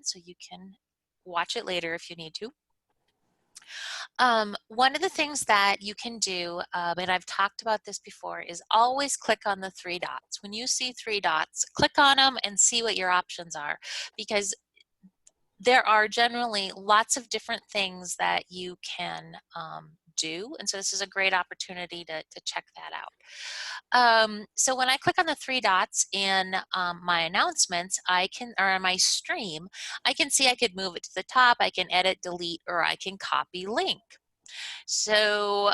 so you can watch it later if you need to. One of the things that you can do, and I've talked about this before, is always click on the 3 dots. When you see 3 dots, click on them and see what your options are, because there are generally lots of different things that you can do, and so this is a great opportunity to check that out. So when I click on the 3 dots in my announcements, or on my stream, I can see I could move it to the top, I can edit, delete, or I can copy link. So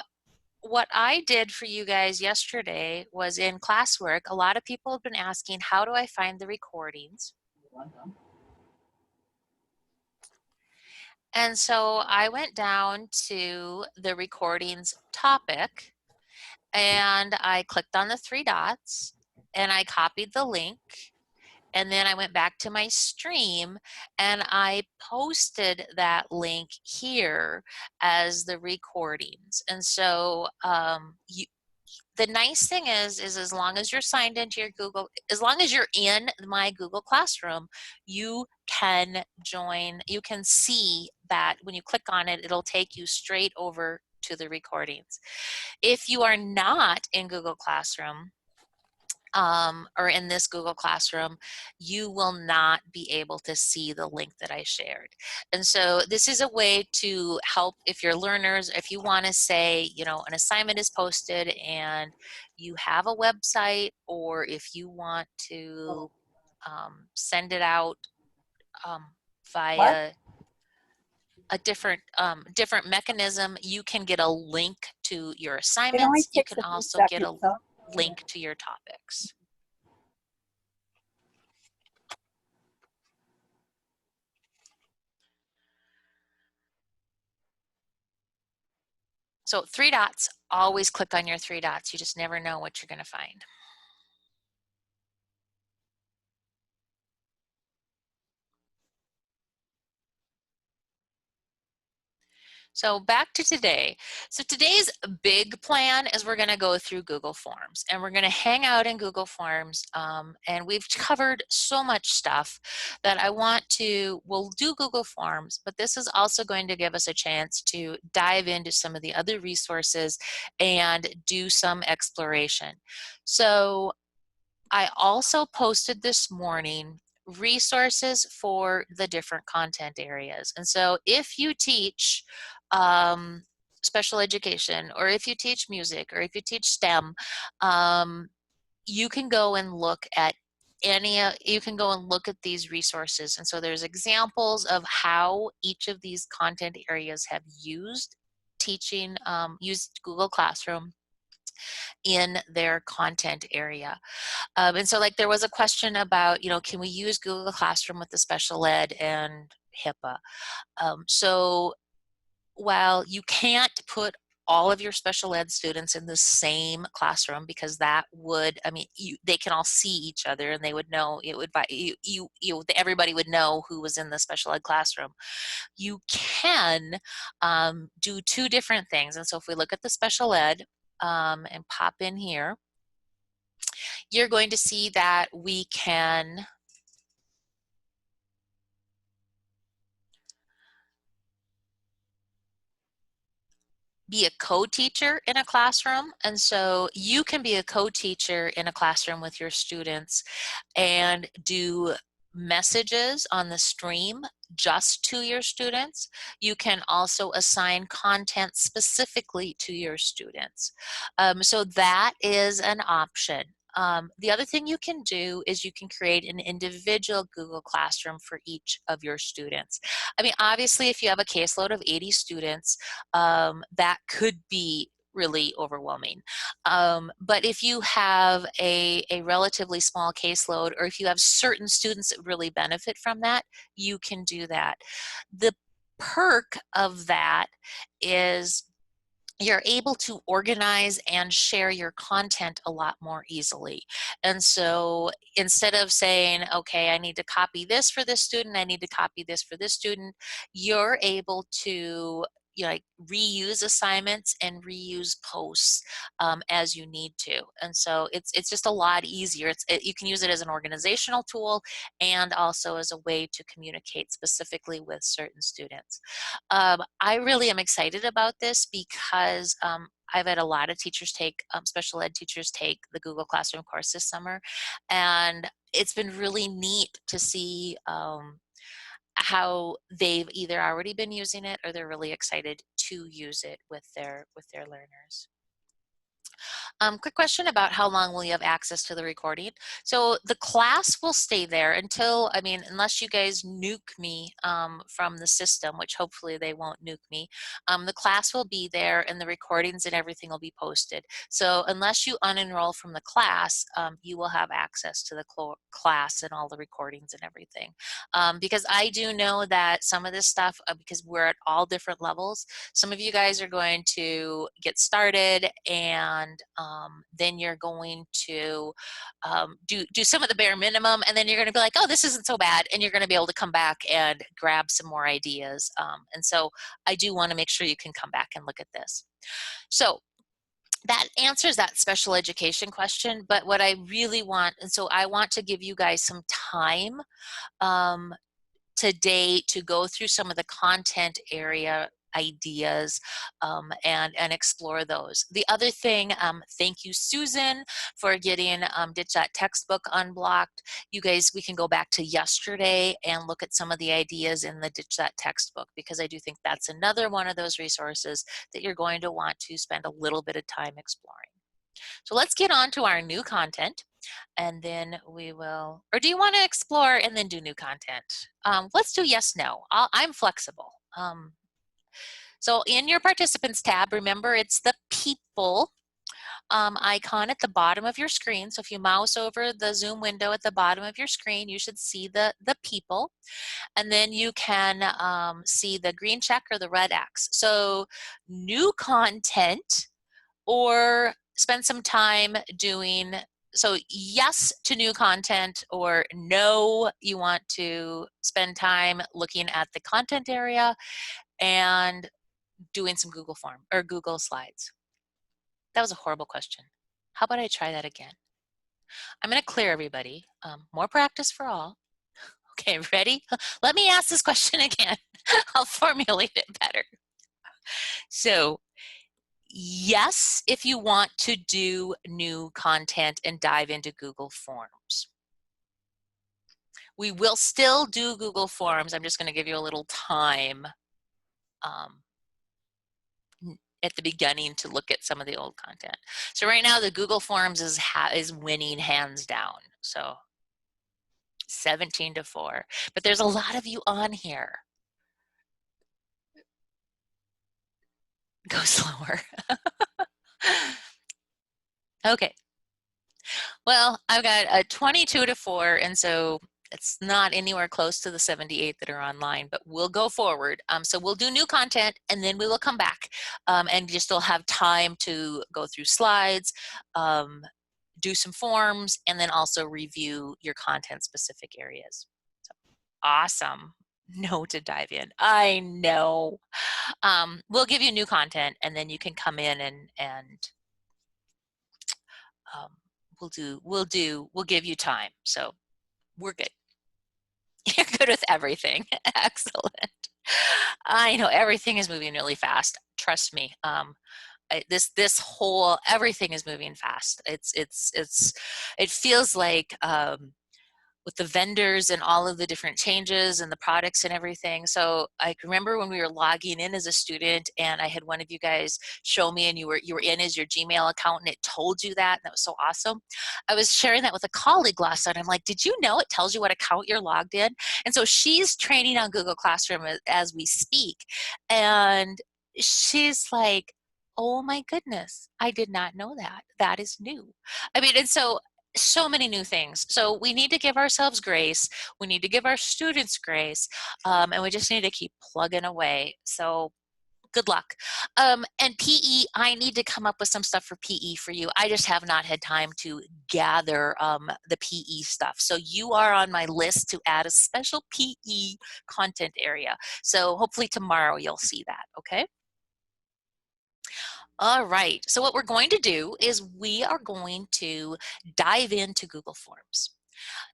what I did for you guys yesterday was in classwork, a lot of people have been asking, how do I find the recordings? And so I went down to the recordings topic and I clicked on the 3 dots and I copied the link, and then I went back to my stream and I posted that link here as the recordings. And so the nice thing is as long as you're signed into your Google, as long as you're in my Google Classroom, you can join, you can see that when you click on it, it'll take you straight over to the recordings. If you are not in Google Classroom, or in this Google Classroom, you will not be able to see the link that I shared. And so this is a way to help if your learners, if you want to say, you know, an assignment is posted and you have a website, or if you want to send it out via a different mechanism, you can get a link to your assignments. You can also get a link to your topics. So 3 dots, always click on your 3 dots. You just never know what you're going to find. So back to today. So today's big plan is we're going to go through Google Forms, and we're going to hang out in Google Forms, and we've covered so much stuff that we'll do Google Forms, but this is also going to give us a chance to dive into some of the other resources and do some exploration. So I also posted this morning resources for the different content areas. And so if you teach special education, or if you teach music, or if you teach STEM, you can go and look at these resources. And so there's examples of how each of these content areas have used Google Classroom in their content area. And so like there was a question about, you know, can we use Google Classroom with the special ed and Hipaa? So while you can't put all of your special ed students in the same classroom, because that would, I mean, they can all see each other and they would know, everybody would know who was in the special ed classroom. You can do 2 different things. And so if we look at the special ed and pop in here, you're going to see that we can be a co-teacher in a classroom. And so you can be a co-teacher in a classroom with your students and do messages on the stream just to your students. You can also assign content specifically to your students. So that is an option. The other thing you can do is you can create an individual Google Classroom for each of your students. I mean, obviously, if you have a caseload of 80 students, that could be really overwhelming. But if you have a relatively small caseload, or if you have certain students that really benefit from that, you can do that. The perk of that is you're able to organize and share your content a lot more easily. And so instead of saying, okay, I need to copy this for this student, I need to copy this for this student, you're able to like reuse assignments and reuse posts as you need to. And so it's just a lot easier. You can use it as an organizational tool and also as a way to communicate specifically with certain students. I really am excited about this because I've had a lot of teachers take, special ed teachers take the Google Classroom course this summer, and it's been really neat to see how they've either already been using it or they're really excited to use it with their learners. Quick question about how long will you have access to the recording? So the class will stay there until, I mean, unless you guys nuke me from the system, which hopefully they won't nuke me, the class will be there and the recordings and everything will be posted. So unless you unenroll from the class, you will have access to the class and all the recordings and everything. Because I do know that some of this stuff, because we're at all different levels, some of you guys are going to get started and then you're going to do some of the bare minimum, and then you're going to be like, oh, this isn't so bad, and you're going to be able to come back and grab some more ideas. And so I do want to make sure you can come back and look at this. So that answers that special education question, but what I really want, and so I want to give you guys some time today to go through some of the content area ideas and explore those. The other thing, thank you, Susan, for getting Ditch That Textbook unblocked. You guys, we can go back to yesterday and look at some of the ideas in the Ditch That Textbook, because I do think that's another one of those resources that you're going to want to spend a little bit of time exploring. So let's get on to our new content, and then we will, or do you want to explore and then do new content? Let's do yes, no. I'm flexible. So in your participants tab, remember it's the people icon at the bottom of your screen. So if you mouse over the Zoom window at the bottom of your screen, you should see the people. And then you can see the green check or the red X. So new content, or spend some time doing, so yes to new content, or no, you want to spend time looking at the content area and doing some Google form or Google Slides. That was a horrible question. How about I try that again? I'm going to clear everybody. More practice for all. Okay, ready? Let me ask this question again. I'll formulate it better. So yes, if you want to do new content and dive into Google Forms. We will still do Google Forms. I'm just going to give you a little time at the beginning to look at some of the old content. So right now the Google Forms is winning hands down. So 17-4, but there's a lot of you on here. Go slower. Okay. Well, I've got a 22-4, and so it's not anywhere close to the 78 that are online, but we'll go forward. So we'll do new content, and then we will come back and you still have time to go through slides, do some forms, and then also review your content specific areas. So, awesome. No to dive in. I know. We'll give you new content, and then you can come in and we'll give you time. So we're good. You're good with everything. Excellent. I know everything is moving really fast. Trust me. This whole everything is moving fast. It feels like with the vendors and all of the different changes and the products and everything. So I remember when we were logging in as a student, and I had one of you guys show me, and you were in as your Gmail account, and it told you that, and that was so awesome. I was sharing that with a colleague last night. I'm like, did you know it tells you what account you're logged in? And so she's training on Google Classroom as we speak, and she's like, oh my goodness, I did not know that. That is new. I mean, and so many new things. So we need to give ourselves grace. We need to give our students grace, and we just need to keep plugging away. So good luck. And PE, I need to come up with some stuff for PE for you. I just have not had time to gather the PE stuff. So you are on my list to add a special PE content area. So hopefully tomorrow you'll see that, okay? All right, so what we're going to do is we are going to dive into Google Forms.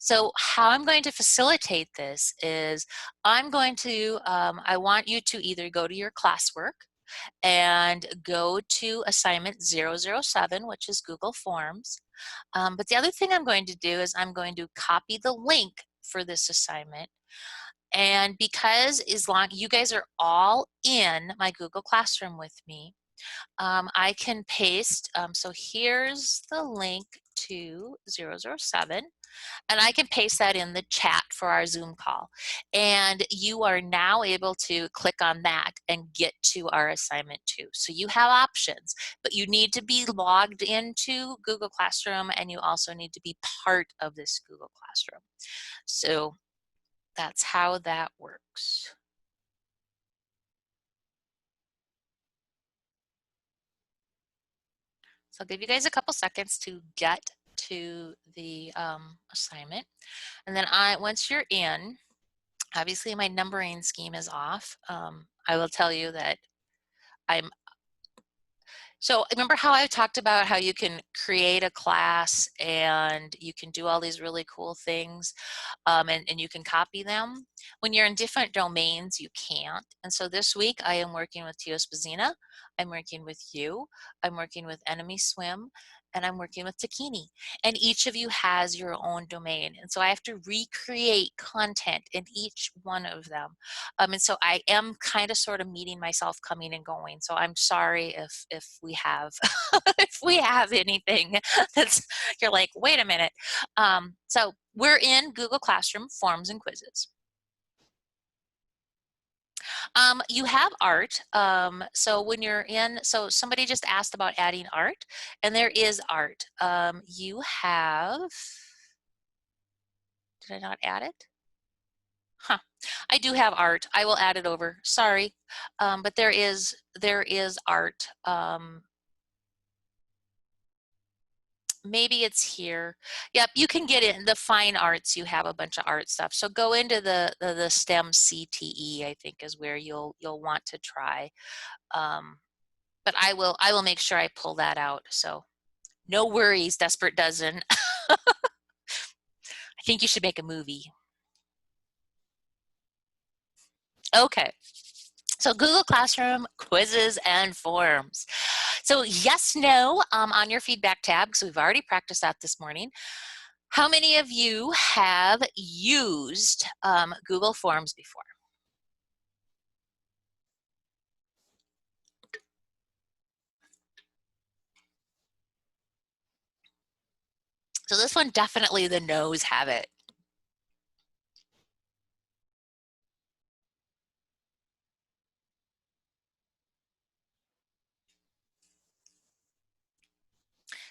So how I'm going to facilitate this is I'm going to, I want you to either go to your classwork and go to assignment 007, which is Google Forms. But the other thing I'm going to do is I'm going to copy the link for this assignment. And because as long you guys are all in my Google Classroom with me, I can paste, so here's the link to 007, and I can paste that in the chat for our Zoom call. And you are now able to click on that and get to our assignment 2. So you have options, but you need to be logged into Google Classroom, and you also need to be part of this Google Classroom. So that's how that works. So I'll give you guys a couple seconds to get to the assignment. And then once you're in, obviously my numbering scheme is off. I will tell you that so remember how I talked about how you can create a class and you can do all these really cool things, and you can copy them? When you're in different domains, you can't. And so this week I am working with Tio Spazina, I'm working with you, I'm working with Enemy Swim, and I'm working with Takini. And each of you has your own domain. And so I have to recreate content in each one of them. And so I am kind of sort of meeting myself coming and going. So I'm sorry if we have if we have anything that's you're like, wait a minute. So we're in Google Classroom Forms and Quizzes. You have art. So when you're in, so somebody just asked about adding art, and there is art. You have, did I not add it? Huh. I do have art. I will add it over. Sorry. But there is art. Maybe it's here. Yep, you can get in the fine arts. You have a bunch of art stuff. So go into the STEM CTE, I think is where you'll want to try. But I will make sure I pull that out. So no worries, Desperate Dozen. I think you should make a movie. Okay. So Google Classroom, quizzes, and forms. So yes, no on your feedback tab, because we've already practiced that this morning. How many of you have used Google Forms before? So this one, definitely the no's have it.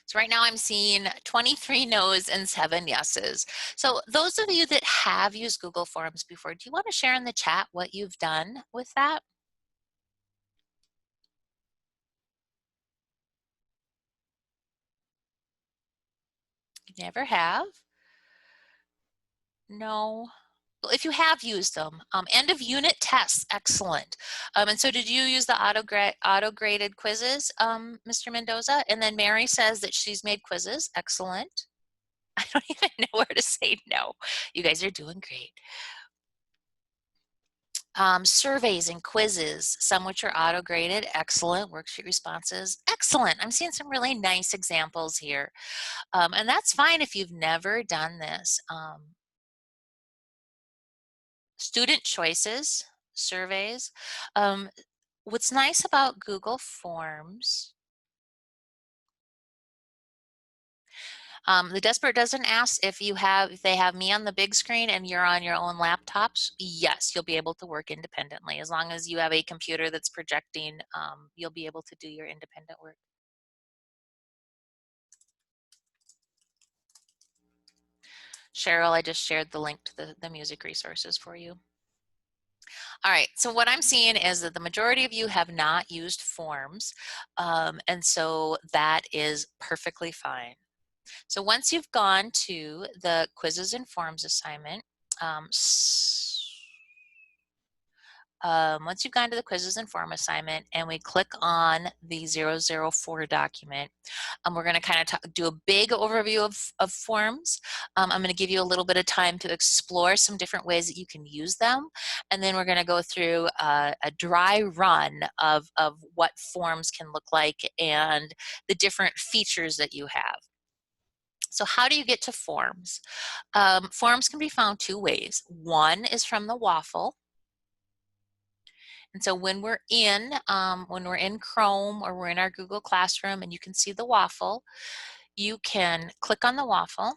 So right now I'm seeing 23 no's and 7 yeses. So those of you that have used Google Forms before, do you want to share in the chat what you've done with that? You never have? No. Well, if you have used them, end of unit tests, excellent. And so did you use the auto-graded quizzes, Mr. Mendoza? And then Mary says that she's made quizzes, excellent. I don't even know where to say no. You guys are doing great. Surveys and quizzes, some which are auto-graded, excellent. Worksheet responses, excellent. I'm seeing some really nice examples here. And that's fine if you've never done this. Student choices, surveys. What's nice about Google Forms, the Desperate doesn't ask if they have me on the big screen and you're on your own laptops. Yes, you'll be able to work independently. As long as you have a computer that's projecting, you'll be able to do your independent work. Cheryl, I just shared the link to the music resources for you. All right, so what I'm seeing is that the majority of you have not used forms, and so that is perfectly fine. So once you've gone to the quizzes and forms assignment, once you've gone to the quizzes and form assignment and we click on the 004 document, we're going to kind of do a big overview of forms. I'm going to give you a little bit of time to explore some different ways that you can use them. And then we're going to go through a dry run of what forms can look like and the different features that you have. So how do you get to forms? Forms can be found two ways. One is from the waffle. And so when we're in Chrome or we're in our Google Classroom and you can see the waffle, you can click on the waffle.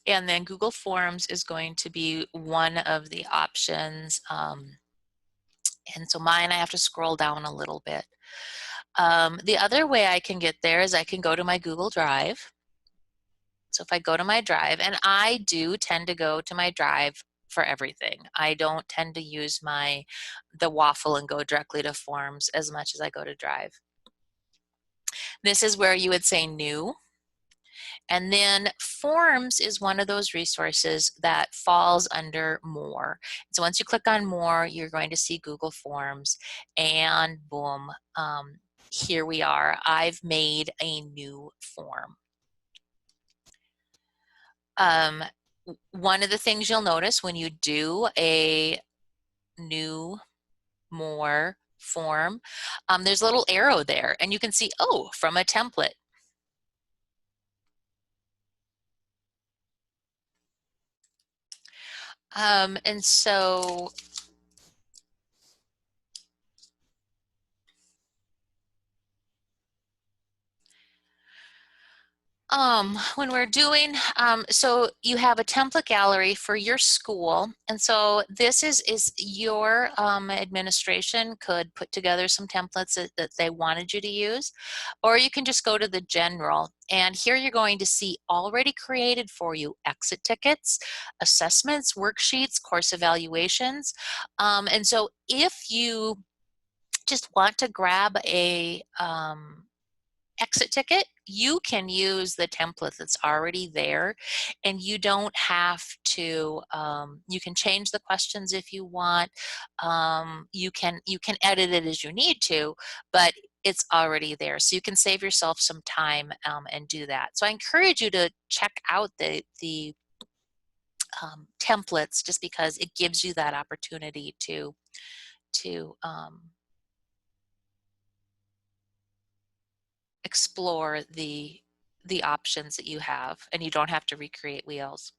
And then Google Forms is going to be one of the options. And so mine, I have to scroll down a little bit. The other way I can get there is I can go to my Google Drive. So if I go to my Drive, and I do tend to go to my Drive for everything. I don't tend to use the waffle and go directly to Forms as much as I go to Drive. This is where you would say New. And then Forms is one of those resources that falls under More. So once you click on More, you're going to see Google Forms, and boom, here we are. I've made a new form. One of the things you'll notice when you do a new, more form, there's a little arrow there, and you can see, oh, from a template. And so when we're doing, so you have a template gallery for your school, and so this is your administration could put together some templates that they wanted you to use, or you can just go to the general, and here you're going to see already created for you exit tickets, assessments, worksheets, course evaluations, and so if you just want to grab a exit ticket, you can use the template that's already there, and you don't have to, you can change the questions if you want, you can edit it as you need to, but it's already there. So you can save yourself some time and do that. So I encourage you to check out the templates, just because it gives you that opportunity to explore the options that you have, and you don't have to recreate wheels.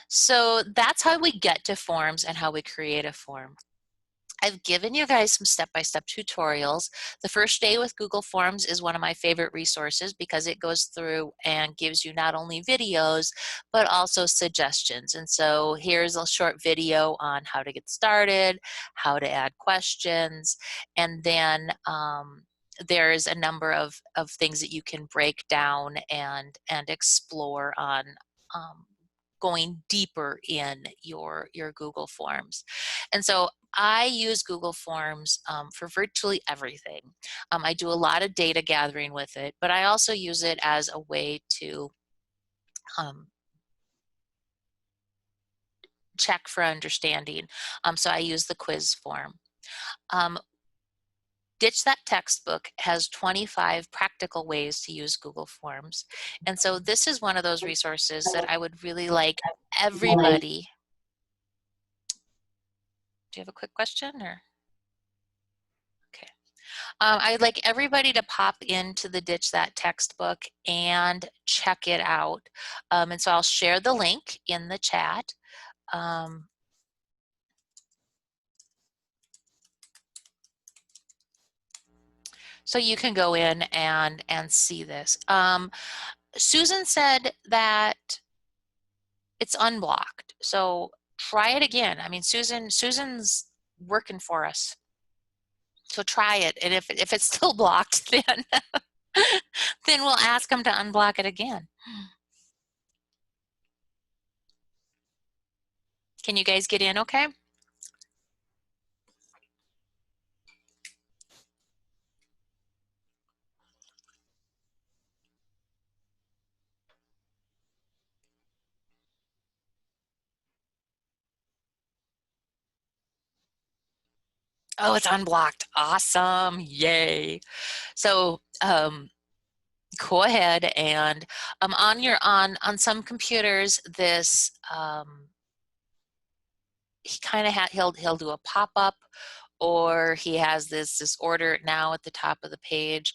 So that's how we get to forms and how we create a form. I've given you guys some step-by-step tutorials. The first day with Google Forms is one of my favorite resources because it goes through and gives you not only videos, but also suggestions. And so here's a short video on how to get started, how to add questions, and then there's a number of things that you can break down and explore on going deeper in your Google Forms. And so I use Google Forms for virtually everything. I do a lot of data gathering with it, but I also use it as a way to check for understanding. So I use the quiz form. Ditch That Textbook has 25 practical ways to use Google Forms. And so this is one of those resources that I would really like everybody. Do you have a quick question, or? Okay. I'd like everybody to pop into the Ditch That Textbook and check it out. And so I'll share the link in the chat. So you can go in and see this. Susan said that it's unblocked. So try it again. I mean, Susan's working for us. So try it. And if it's still blocked, then then we'll ask them to unblock it again. Can you guys get in okay? Oh, it's unblocked. Awesome. Yay. So go ahead and on your on some computers, this he kind of he'll do a pop-up, or he has this order it now at the top of the page.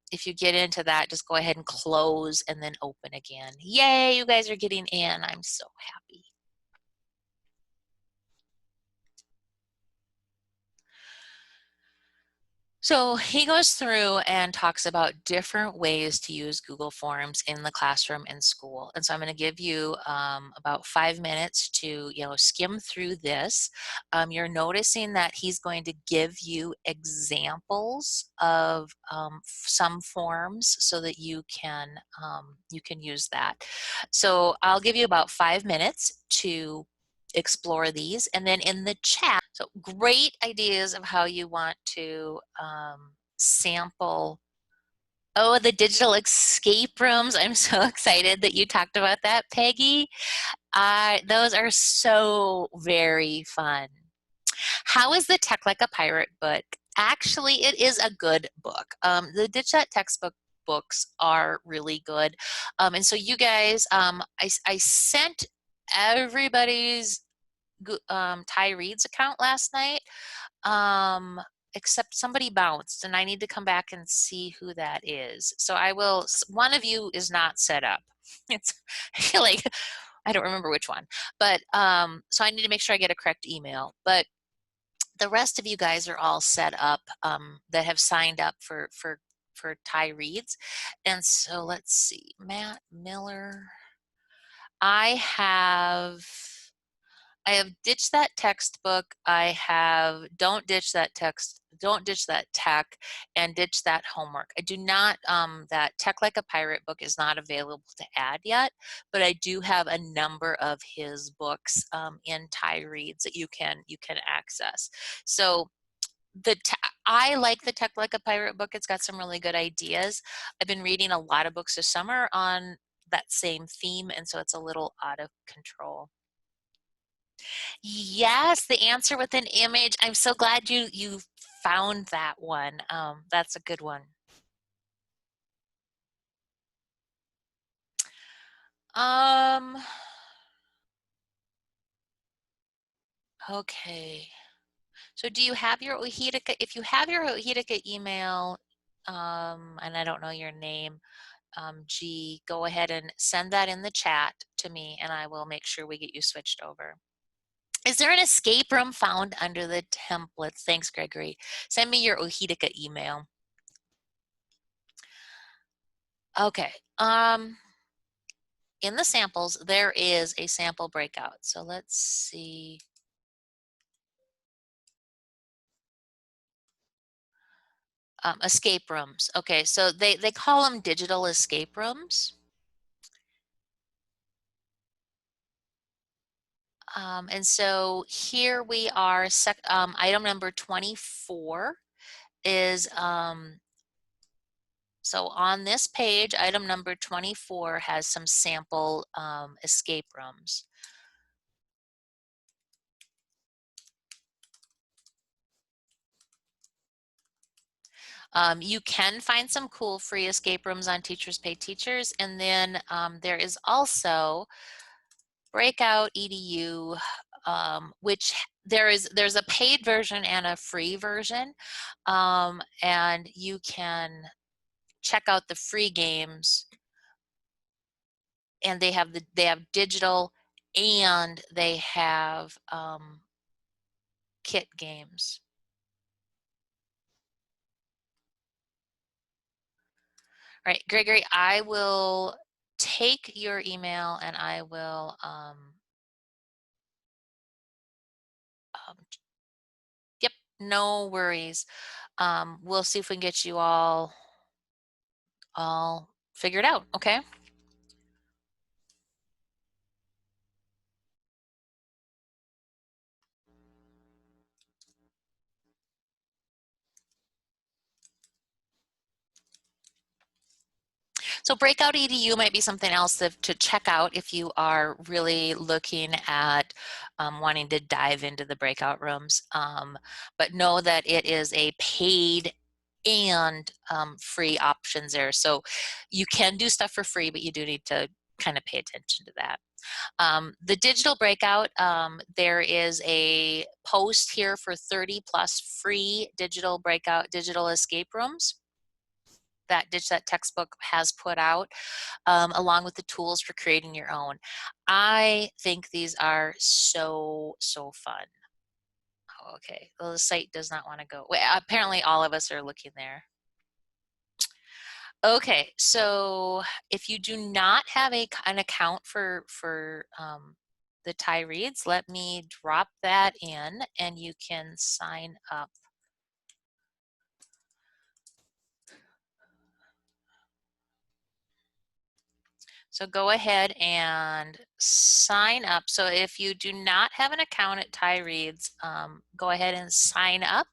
If you get into that, just go ahead and close and then open again. Yay, you guys are getting in. I'm so happy. So he goes through and talks about different ways to use Google Forms in the classroom and school. And so I'm going to give you about 5 minutes to, skim through this. You're noticing that he's going to give you examples of some forms so that you can use that. So I'll give you about 5 minutes to explore these, and then in the chat, so great ideas of how you want to sample. Oh, the digital escape rooms. I'm so excited that you talked about that, Peggy. Those are so very fun. How is the Tech Like a Pirate book? Actually, it is a good book. The Ditch That Textbook books are really good. And so you guys, I sent everybody's Ty Reed's account last night, except somebody bounced, and I need to come back and see who that is. So I will. One of you is not set up. It's I feel like I don't remember which one, but so I need to make sure I get a correct email. But the rest of you guys are all set up that have signed up for Ty Reed's, and so let's see, Matt Miller. I have ditched that textbook. I have don't ditch that text, don't ditch that tech, and ditch that homework. I do not, that Tech Like a Pirate book is not available to add yet, but I do have a number of his books in Ty Reads that you can access. So I like the Tech Like a Pirate book. It's got some really good ideas. I've been reading a lot of books this summer on that same theme, and so it's a little out of control. Yes, the answer with an image. I'm so glad you found that one. That's a good one. Um, okay. So do you have your Ohitica? If you have your Ohitica email, and I don't know your name, G, go ahead and send that in the chat to me, and I will make sure we get you switched over. Is there an escape room found under the templates? Thanks, Gregory. Send me your Ohitica email. Okay. In the samples, there is a sample breakout. So let's see. Escape rooms. Okay, so they call them digital escape rooms. And so here we are, item number 24 is, so on this page, item number 24 has some sample escape rooms. You can find some cool free escape rooms on Teachers Pay Teachers, and then there is also Breakout EDU, which there's a paid version and a free version, and you can check out the free games, and they have digital, and they have kit games. All right, Gregory, I will take your email and I will yep, no worries. We'll see if we can get you all figured out, okay? So Breakout EDU might be something else to check out if you are really looking at wanting to dive into the breakout rooms. But know that it is a paid and free options there. So you can do stuff for free, but you do need to kind of pay attention to that. The digital breakout, there is a post here for 30 plus free digital breakout, digital escape rooms that that textbook has put out, along with the tools for creating your own. I think these are so fun. Oh, okay, well, the site does not want to go. Well, apparently all of us are looking there. Okay, so if you do not have an account for the Thai Reads, let me drop that in and you can sign up. So go ahead and sign up. So if you do not have an account at Thai Reads, go ahead and sign up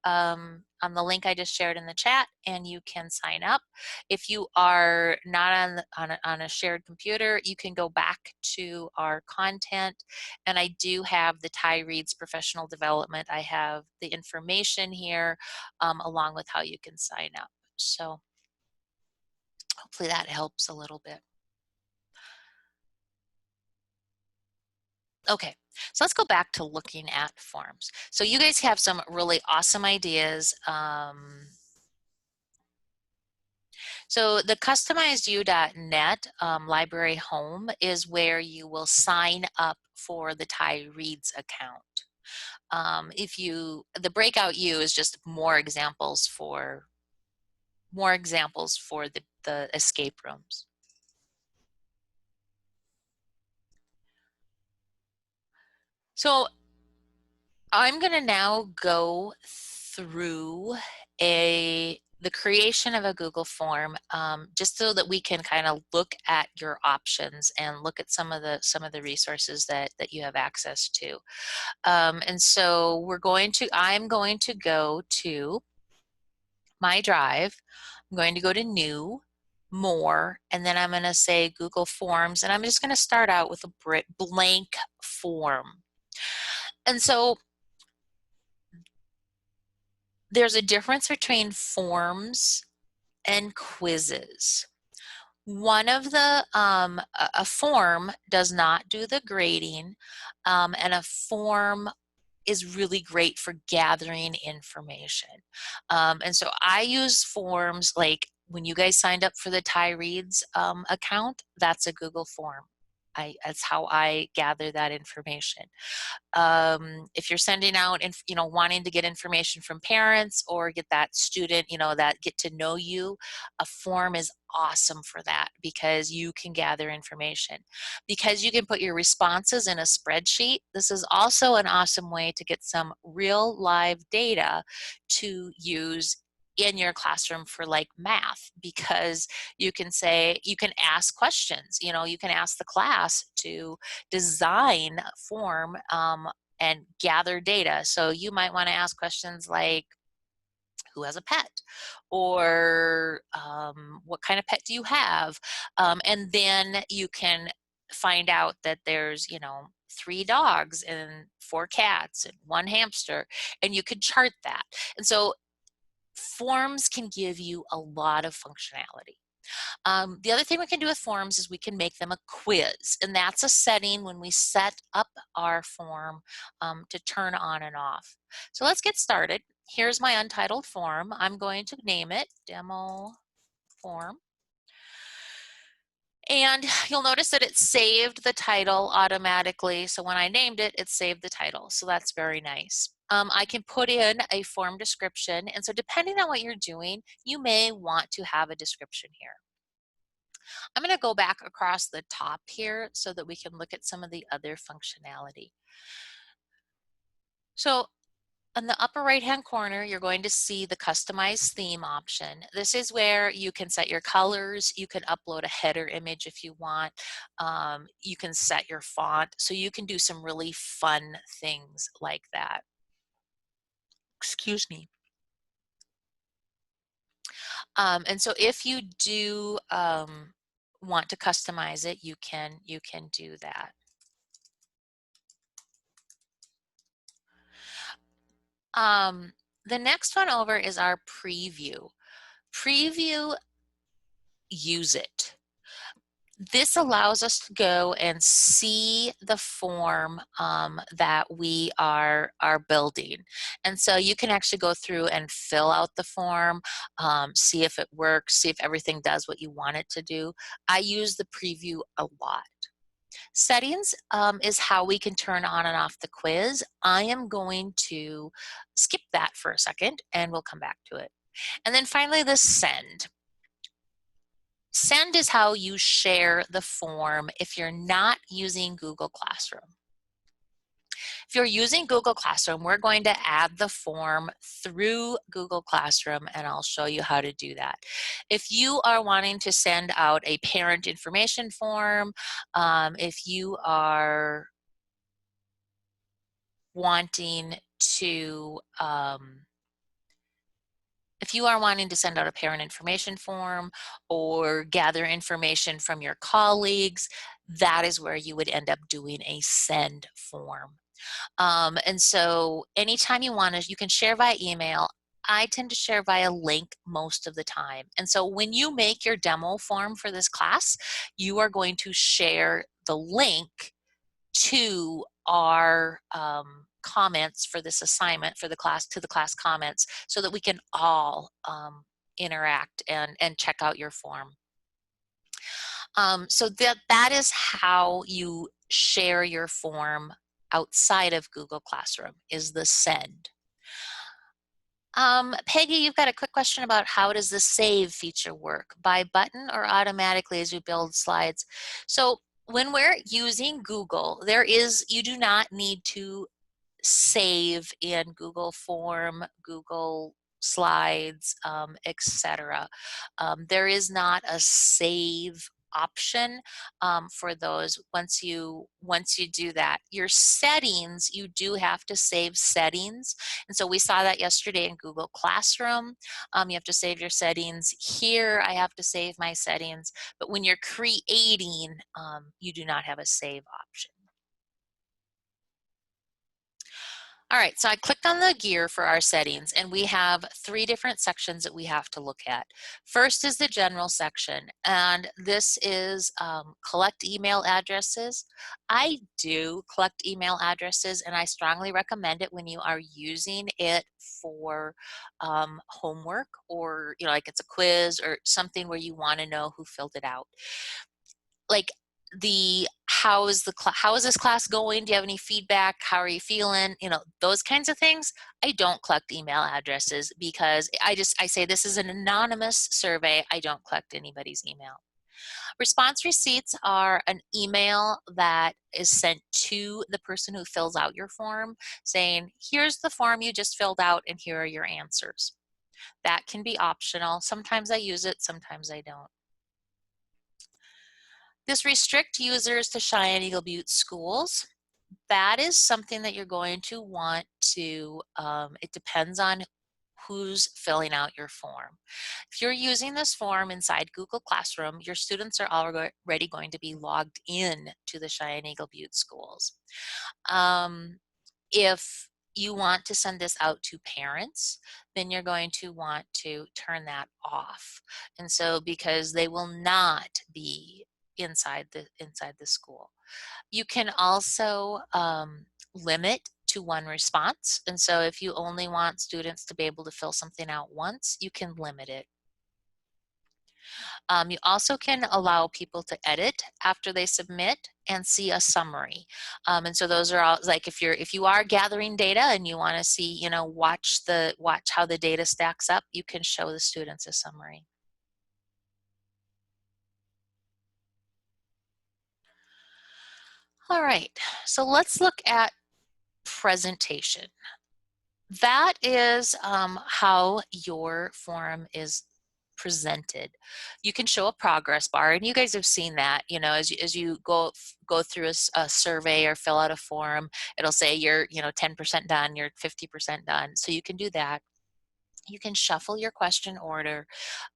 on the link I just shared in the chat, and you can sign up. If you are not on a shared computer, you can go back to our content, and I do have the Thai Reads professional development. I have the information here along with how you can sign up. So hopefully that helps a little bit. Okay, so let's go back to looking at forms. So you guys have some really awesome ideas. So the customized.net library home is where you will sign up for the Thai Reads account. The breakout U is just more examples for the escape rooms. So I'm going to now go through the creation of a Google form, just so that we can kind of look at your options and look at some of the resources that you have access to. And so I'm going to go to my drive. I'm going to go to New, More, and then I'm going to say Google Forms, and I'm just going to start out with a blank form. And so there's a difference between forms and quizzes. One of the, a form does not do the grading, and a form is really great for gathering information. And so I use forms like when you guys signed up for the Thai Reads account, that's a Google form. That's how I gather that information. If you're sending out, wanting to get information from parents or get that student, that get to know you, a form is awesome for that because you can gather information. Because you can put your responses in a spreadsheet, this is also an awesome way to get some real live data to use in your classroom for like math, because you can ask questions, you can ask the class to design a form and gather data. So you might want to ask questions like, who has a pet? Or what kind of pet do you have? And then you can find out that there's, 3 dogs and 4 cats and 1 hamster, and you could chart that. And so forms can give you a lot of functionality. The other thing we can do with forms is we can make them a quiz, and that's a setting when we set up our form to turn on and off. So let's get started. Here's my untitled form. I'm going to name it Demo Form. And you'll notice that it saved the title automatically. So when I named it, it saved the title. So that's very nice. I can put in a form description. And so depending on what you're doing, you may want to have a description here. I'm going to go back across the top here so that we can look at some of the other functionality. So on the upper right hand corner, you're going to see the customize theme option. This is where you can set your colors. You can upload a header image if you want. You can set your font. So you can do some really fun things like that. Excuse me. And so if you do want to customize it, you can do that. The next one over is our preview. Preview, use it. This allows us to go and see the form that we are building. And so you can actually go through and fill out the form, see if it works, see if everything does what you want it to do. I use the preview a lot. Settings is how we can turn on and off the quiz. I am going to skip that for a second and we'll come back to it. And then finally, the send. Send is how you share the form if you're not using Google Classroom. If you're using Google Classroom, we're going to add the form through Google Classroom, and I'll show you how to do that. If you are wanting to send out a parent information form, if you are wanting to send out a parent information form or gather information from your colleagues, that is where you would end up doing a send form. And so anytime you want to, you can share via email. I tend to share via link most of the time. And so when you make your demo form for this class, you are going to share the link to our comments for this assignment for the class, to the class comments, so that we can all interact and check out your form. So that is how you share your form outside of Google Classroom, is the send. Peggy, you've got a quick question about how does the save feature work? By button or automatically as you build slides? So when we're using Google, you do not need to save in Google Form, Google Slides, etc. There is not a save option for those. Once you do that, your settings, you do have to save settings, and so we saw that yesterday in Google Classroom. You have to save your settings. Here I have to save my settings, but when you're creating, you do not have a save option. All right, so I clicked on the gear for our settings, and we have 3 different sections that we have to look at. First is the general section, and this is collect email addresses. I do collect email addresses, and I strongly recommend it when you are using it for homework, or like it's a quiz or something where you want to know who filled it out. Like how is this class going? Do you have any feedback? How are you feeling? Those kinds of things. I don't collect email addresses because I say this is an anonymous survey. I don't collect anybody's email. Response receipts are an email that is sent to the person who fills out your form saying, here's the form you just filled out and here are your answers. That can be optional. Sometimes I use it, sometimes I don't. This restrict users to Cheyenne Eagle Butte schools. That is something that you're going to want to, it depends on who's filling out your form. If you're using this form inside Google Classroom, your students are already going to be logged in to the Cheyenne Eagle Butte schools. If you want to send this out to parents, then you're going to want to turn that off. And so because they will not be inside the school. You can also limit to 1 response. And so if you only want students to be able to fill something out once, you can limit it. You also can allow people to edit after they submit and see a summary. And so those are all, like if you are gathering data and you want to see, watch how the data stacks up, you can show the students a summary. All right, so let's look at presentation. That is how your form is presented. You can show a progress bar, and you guys have seen that, as you go through a survey or fill out a form, it'll say you're 10% done, you're 50% done, so you can do that. You can shuffle your question order,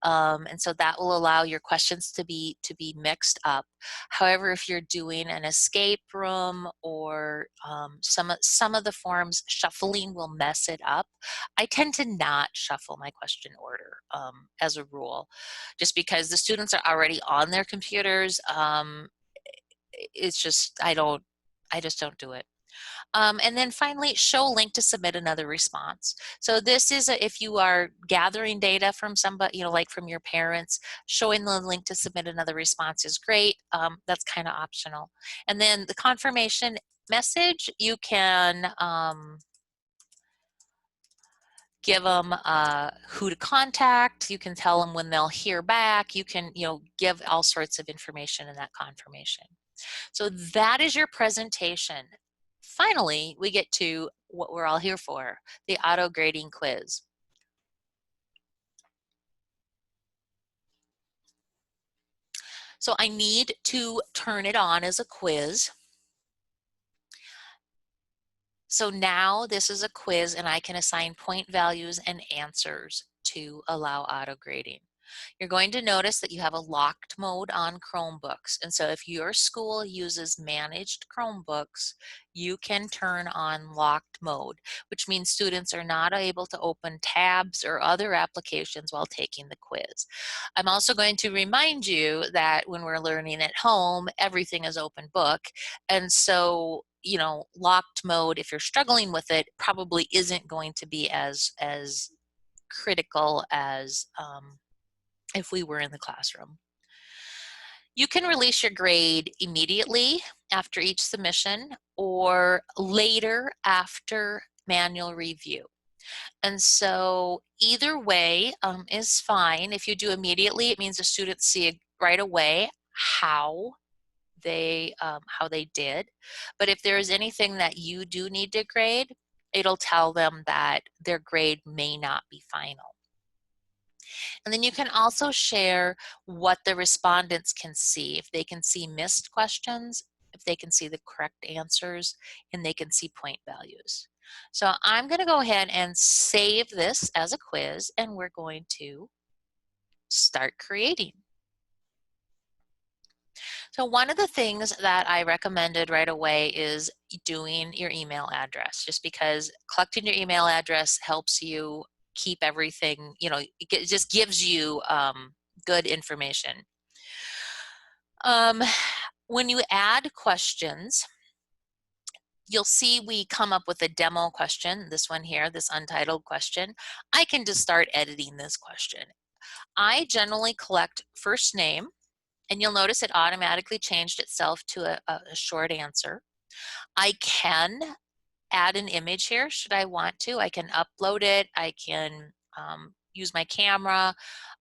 and so that will allow your questions to be mixed up. However, if you're doing an escape room or some of the forms, shuffling will mess it up. I tend to not shuffle my question order as a rule, just because the students are already on their computers. It's just I just don't do it. And then finally, show link to submit another response. So this is if you are gathering data from somebody, like from your parents, showing the link to submit another response is great. That's kind of optional. And then the confirmation message, you can give them who to contact. You can tell them when they'll hear back. You can, give all sorts of information in that confirmation. So that is your presentation. Finally, we get to what we're all here for, the auto grading quiz. So I need to turn it on as a quiz. So now this is a quiz and I can assign point values and answers to allow auto grading. You're going to notice that you have a locked mode on Chromebooks. And so if your school uses managed Chromebooks, you can turn on locked mode, which means students are not able to open tabs or other applications while taking the quiz. I'm also going to remind you that when we're learning at home, everything is open book. And so, locked mode, if you're struggling with it, probably isn't going to be as critical as if we were in the classroom. You can release your grade immediately after each submission or later after manual review. And so either way is fine. If you do immediately, it means the students see right away how they did. But if there is anything that you do need to grade, it'll tell them that their grade may not be final. And then you can also share what the respondents can see. If they can see missed questions, if they can see the correct answers, and they can see point values. So I'm going to go ahead and save this as a quiz, and we're going to start creating. So one of the things that I recommended right away is doing your email address, just because collecting your email address helps you keep everything, it just gives you good information. When you add questions, you'll see we come up with a demo question, this one here, this untitled question. I can just start editing this question. I generally collect first name, and you'll notice it automatically changed itself to a short answer. I can add an image here should I want to. I can upload it. I can use my camera.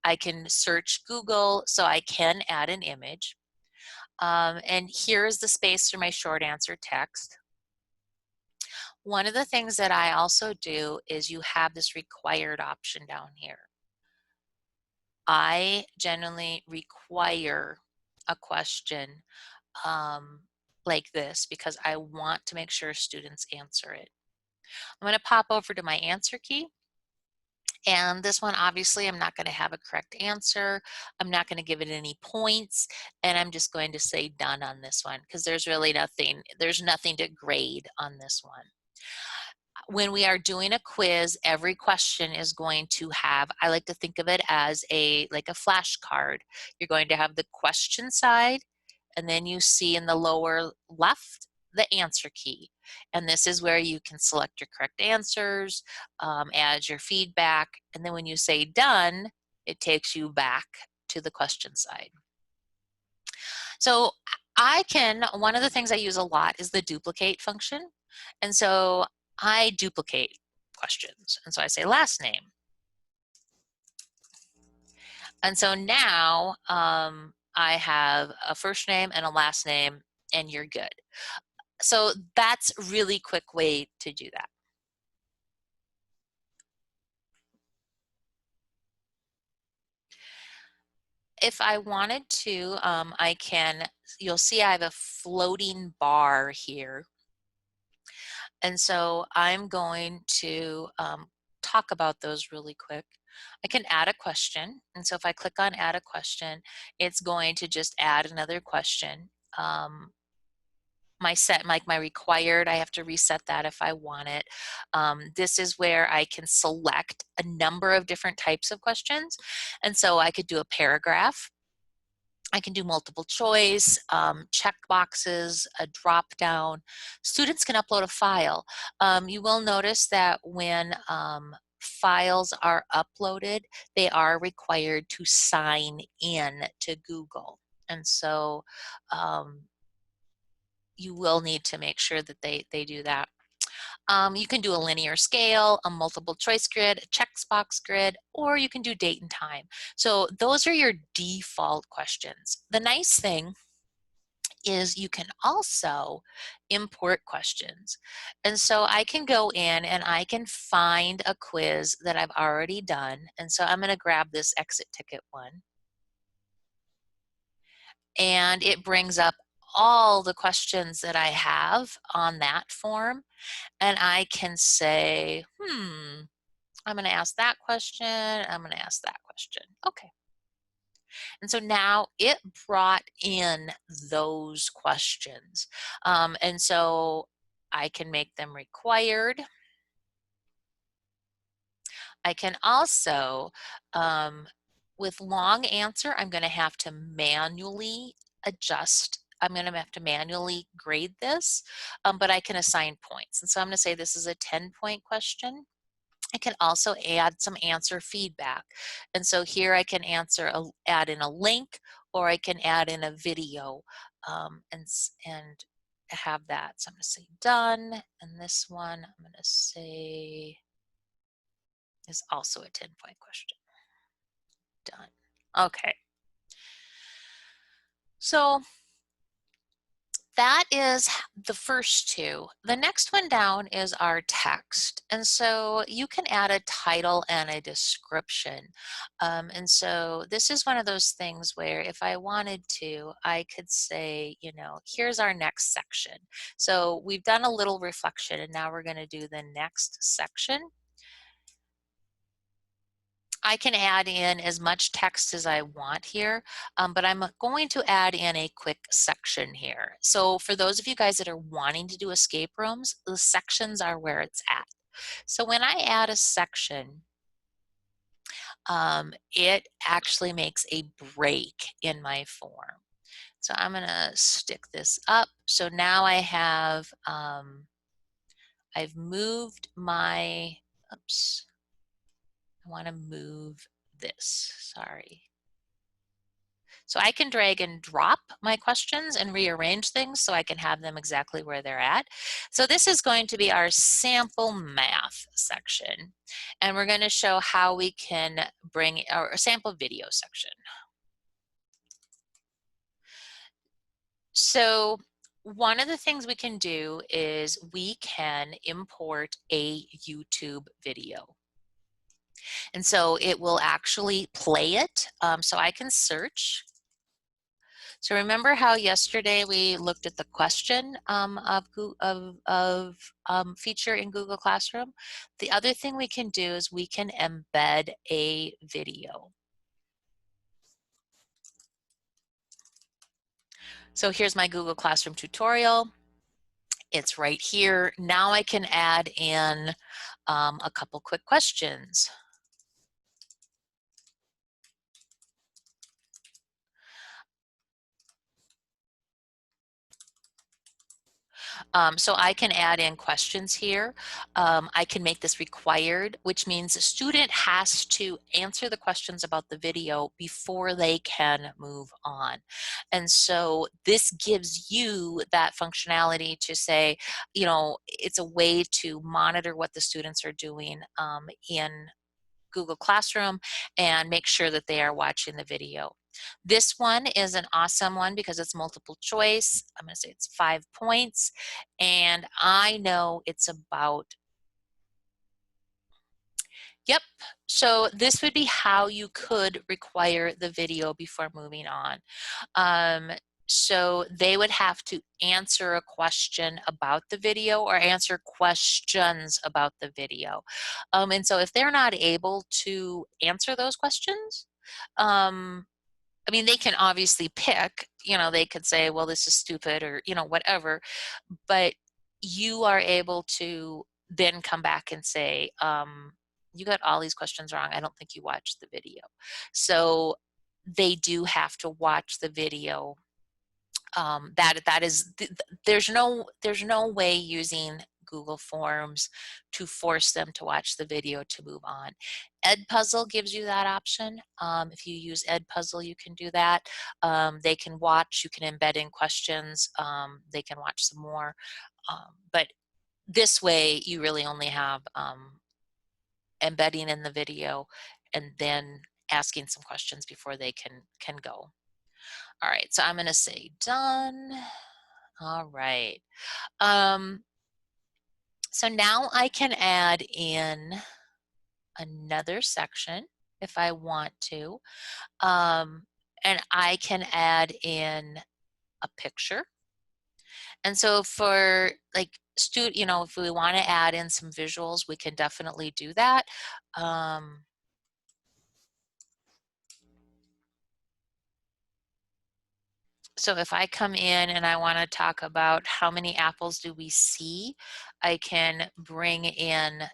I can search Google, so I can add an image. And here's the space for my short answer text. One of the things that I also do is you have this required option down here. I generally require a question like this because I want to make sure students answer it. I'm going to pop over to my answer key. And this one, obviously, I'm not going to have a correct answer. I'm not going to give it any points. And I'm just going to say done on this one because there's really nothing to grade on this one. When we are doing a quiz, every question is going to have, I like to think of it as like a flashcard. You're going to have the question side, and then you see in the lower left the answer key. And this is where you can select your correct answers, add your feedback, and then when you say done, it takes you back to the question side. So one of the things I use a lot is the duplicate function. And so I duplicate questions. And so I say last name. And so now I have a first name and a last name, and you're good. So that's a really quick way to do that. If I wanted to, you'll see I have a floating bar here. And so I'm going to talk about those really quick. I can add a question. And so if I click on add a question, it's going to just add another question. My required, I have to reset that if I want it. This is where I can select a number of different types of questions. And so I could do a paragraph. I can do multiple choice, check boxes, a drop down. Students can upload a file. You will notice that when files are uploaded, they are required to sign in to Google. And so you will need to make sure that they do that. You can do a linear scale, a multiple choice grid, a checkbox grid, or you can do date and time. So those are your default questions. The nice thing is you can also import questions. And so I can go in and I can find a quiz that I've already done. And so I'm going to grab this exit ticket one. And it brings up all the questions that I have on that form. And I can say, I'm going to ask that question. I'm going to ask that question. Okay. And so now it brought in those questions. And so I can make them required. I can also, with long answer, I'm going to have to manually adjust. I'm going to have to manually grade this, but I can assign points. And so I'm going to say this is a 10-point question. I can also add some answer feedback. And so here I can add in a link, or I can add in a video and have that. So I'm going to say done. And this one I'm going to say is also a 10-point question. Done. Okay. So that is the first two. The next one down is our text. And so you can add a title and a description. And so this is one of those things where if I wanted to, I could say, here's our next section. So we've done a little reflection and now we're going to do the next section. I can add in as much text as I want here, but I'm going to add in a quick section here. So for those of you guys that are wanting to do escape rooms, the sections are where it's at. So when I add a section, it actually makes a break in my form. So I'm going to stick this up. So now I have, I've moved my, oops. I want to move this, sorry. So I can drag and drop my questions and rearrange things so I can have them exactly where they're at. So this is going to be our sample math section. And we're going to show how we can bring our sample video section. So one of the things we can do is we can import a YouTube video. And so it will actually play it. So I can search. So remember how yesterday we looked at the question feature in Google Classroom? The other thing we can do is we can embed a video. So here's my Google Classroom tutorial. It's right here. Now I can add in a couple quick questions. So I can add in questions here. I can make this required, which means a student has to answer the questions about the video before they can move on. And so this gives you that functionality to say, it's a way to monitor what the students are doing in Google Classroom and make sure that they are watching the video. This one is an awesome one because it's multiple choice. I'm going to say it's 5 points, and I know it's about, yep. So this would be how you could require the video before moving on. So they would have to answer a question about the video or answer questions about the video. And so if they're not able to answer those questions, I mean, they can obviously pick, you know, they could say, well, this is stupid or, you know, whatever, but you are able to then come back and say, you got all these questions wrong. I don't think you watched the video. So they do have to watch the video. That is, there's no way using Google Forms to force them to watch the video to move on. Edpuzzle gives you that option. If you use Edpuzzle, you can do that. They can watch, you can embed in questions, they can watch some more. But this way, you really only have embedding in the video and then asking some questions before they can go. All right, so I'm going to say done. All right. So now I can add in another section if I want to. And I can add in a picture. And so for like you know, if we want to add in some visuals, we can definitely do that. So if I come in and I want to talk about how many apples do we see, I can bring in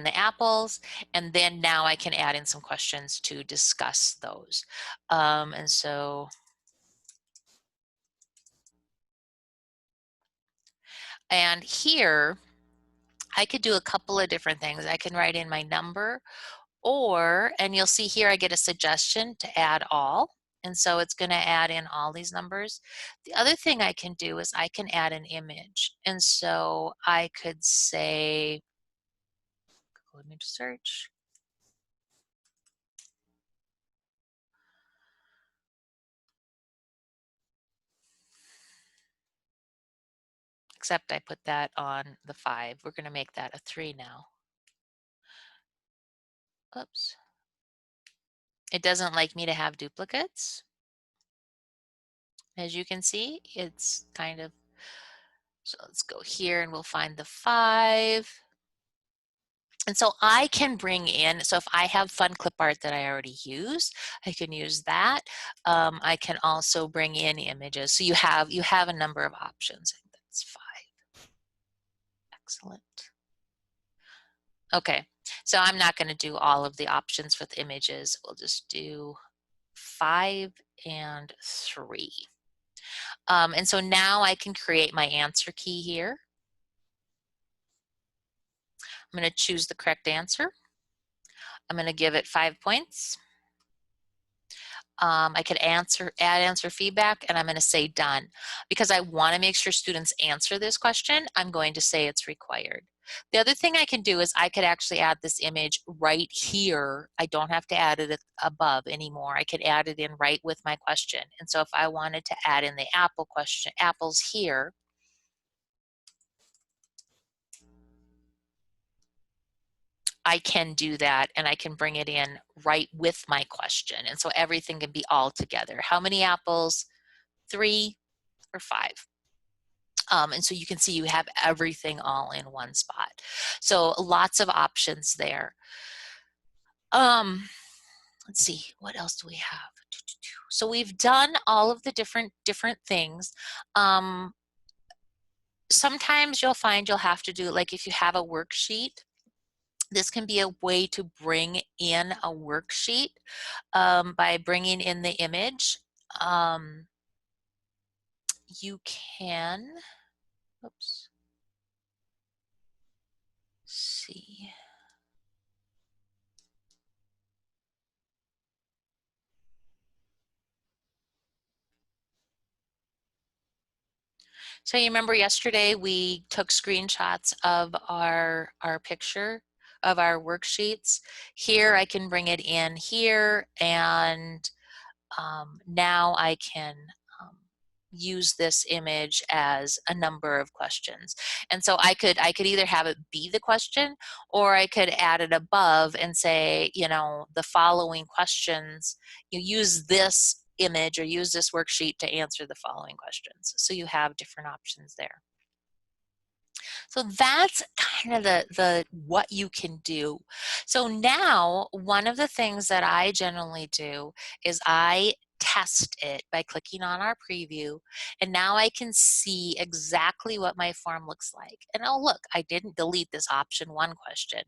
the apples, and then now I can add in some questions to discuss those. And so, and here, I could do a couple of different things. I can write in my number, or, and you'll see here I get a suggestion to add all. And so it's going to add in all these numbers. The other thing I can do is I can add an image. And so I could say, Google image search. Except I put that on the 5. We're going to make that a 3 now. Oops. It doesn't like me to have duplicates. As you can see, it's kind of, so let's go here and we'll find the 5. And so I can bring in, so if I have fun clip art that I already use, I can use that. I can also bring in images. So you have a number of options. I think that's 5. Excellent. Okay, so I'm not going to do all of the options with images. We'll just do 5 and 3. And so now I can create my answer key here. I'm going to choose the correct answer. I'm going to give it 5 points. I could add answer feedback, and I'm going to say done. Because I want to make sure students answer this question, I'm going to say it's required. The other thing I can do is I could actually add this image right here. I don't have to add it above anymore. I could add it in right with my question. And so if I wanted to add in the apples here, I can do that, and I can bring it in right with my question. And so everything can be all together. How many apples? 3 or 5? And so you can see you have everything all in one spot. So lots of options there. Let's see, what else do we have? So we've done all of the different things. Sometimes you'll find you'll have to do, like if you have a worksheet, this can be a way to bring in a worksheet by bringing in the image. You can, oops, see. So you remember yesterday we took screenshots of our picture of our worksheets. Here I can bring it in here, and now I can use this image as a number of questions. And so I could either have it be the question, or I could add it above and say, you know, the following questions, you use this image or use this worksheet to answer the following questions. So you have different options there. So that's kind of the what you can do. So now one of the things that I generally do is I test it by clicking on our preview, and now I can see exactly what my form looks like. And oh look, I didn't delete this option 1 question.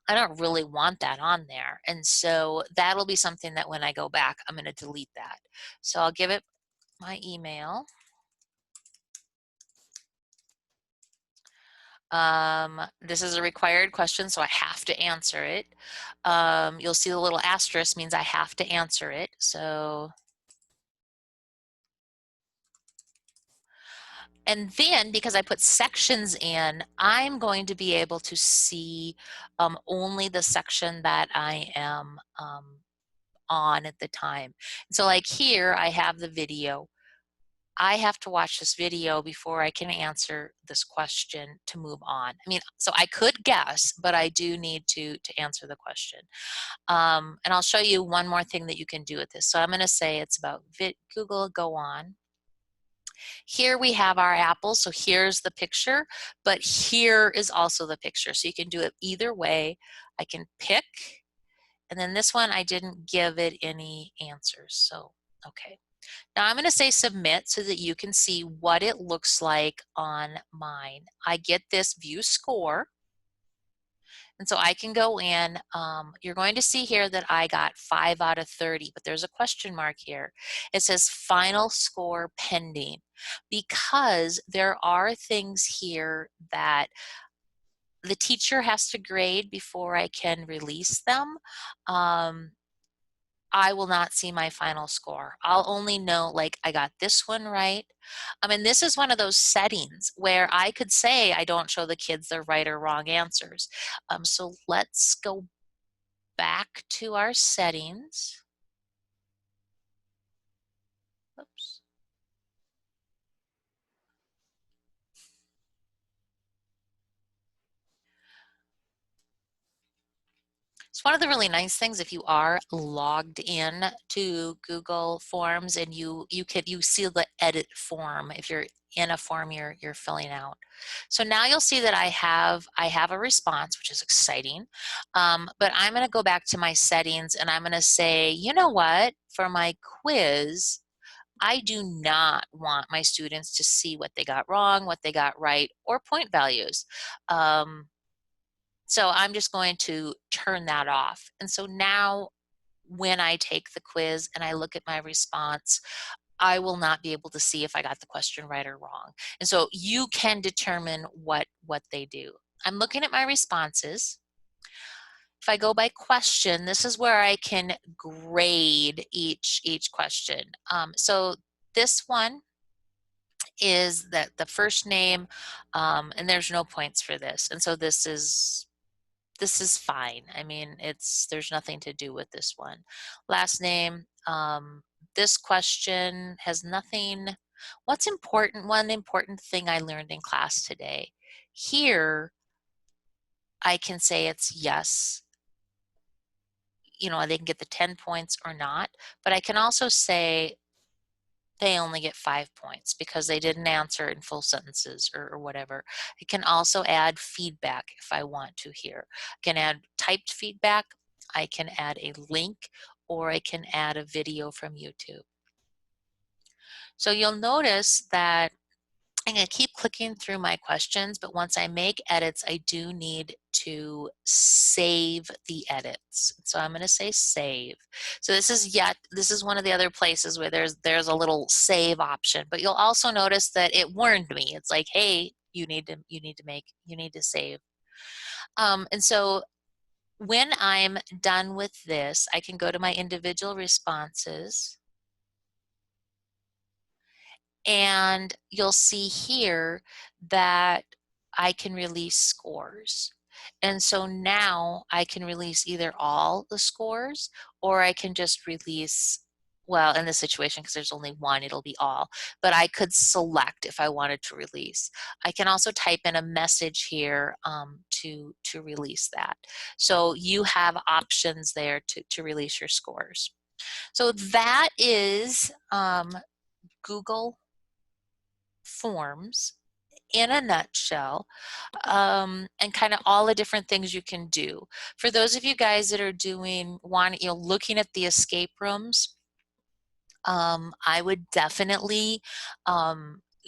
I don't really want that on there. And so that'll be something that when I go back, I'm going to delete that. So I'll give it my email. This is a required question, so I have to answer it. You'll see the little asterisk means I have to answer it. So, and then because I put sections in, I'm going to be able to see only the section that I am on at the time. So like here, I have the video. I have to watch this video before I can answer this question to move on. I mean, so I could guess, but I do need to answer the question. And I'll show you one more thing that you can do with this. So I'm going to say it's about Google, go on. Here we have our apple, so here's the picture, but here is also the picture. So you can do it either way. I can pick, and then this one I didn't give it any answers, so okay. Now I'm going to say submit so that you can see what it looks like on mine. I get this view score. And so I can go in, you're going to see here that I got 5 out of 30, but there's a question mark here. It says final score pending, because there are things here that the teacher has to grade before I can release them. I will not see my final score. I'll only know, like, I got this one right. I mean, this is one of those settings where I could say I don't show the kids their right or wrong answers. So let's go back to our settings. Oops. It's one of the really nice things if you are logged in to Google Forms and you see the edit form if you're in a form you're filling out. So now you'll see that I have a response, which is exciting. But I'm going to go back to my settings and I'm going to say, you know what, for my quiz, I do not want my students to see what they got wrong, what they got right, or point values. So I'm just going to turn that off. And so now when I take the quiz and I look at my response, I will not be able to see if I got the question right or wrong. And so you can determine what they do. I'm looking at my responses. If I go by question, this is where I can grade each question. So this one is that the first name, and there's no points for this. And so this is fine. I mean, there's nothing to do with this one. Last name, this question has nothing. What's important? One important thing I learned in class today. Here, I can say it's yes. You know, they can get the 10 points or not, but I can also say they only get 5 points because they didn't answer in full sentences or whatever. I can also add feedback if I want to here. I can add typed feedback, I can add a link, or I can add a video from YouTube. So you'll notice that I'm going to keep clicking through my questions, but once I make edits, I do need to save the edits. So I'm going to say save. So this is one of the other places where there's a little save option, but you'll also notice that it warned me. It's like, hey, you need to save. And so when I'm done with this, I can go to my individual responses. And you'll see here that I can release scores. And so now I can release either all the scores or I can just release well, in this situation, because there's only one, it'll be all, but I could select if I wanted to release. I can also type in a message here to release that. So you have options there to release your scores. So that is Google Forms in a nutshell, and kind of all the different things you can do. For those of you guys that are looking at the escape rooms, I would definitely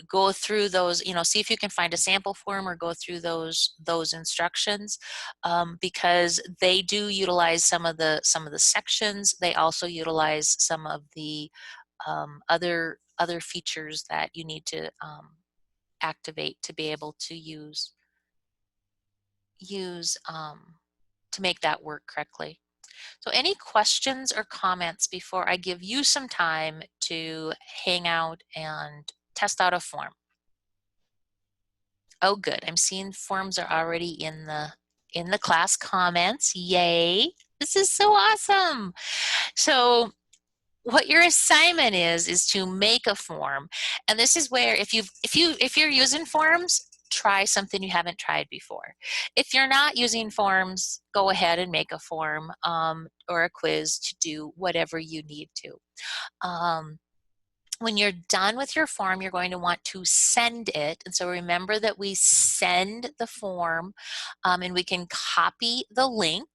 go through those, see if you can find a sample form or go through those instructions, because they do utilize some of the sections. They also utilize some of the other features that you need to activate to be able to use to make that work correctly. So any questions or comments before I give you some time to hang out and test out a form? Oh, good. I'm seeing forms are already in the class comments. Yay. This is so awesome. So what your assignment is to make a form. And this is where if you're using forms, try something you haven't tried before. If you're not using forms, go ahead and make a form or a quiz to do whatever you need to. When you're done with your form, you're going to want to send it. And so remember that we send the form, and we can copy the link.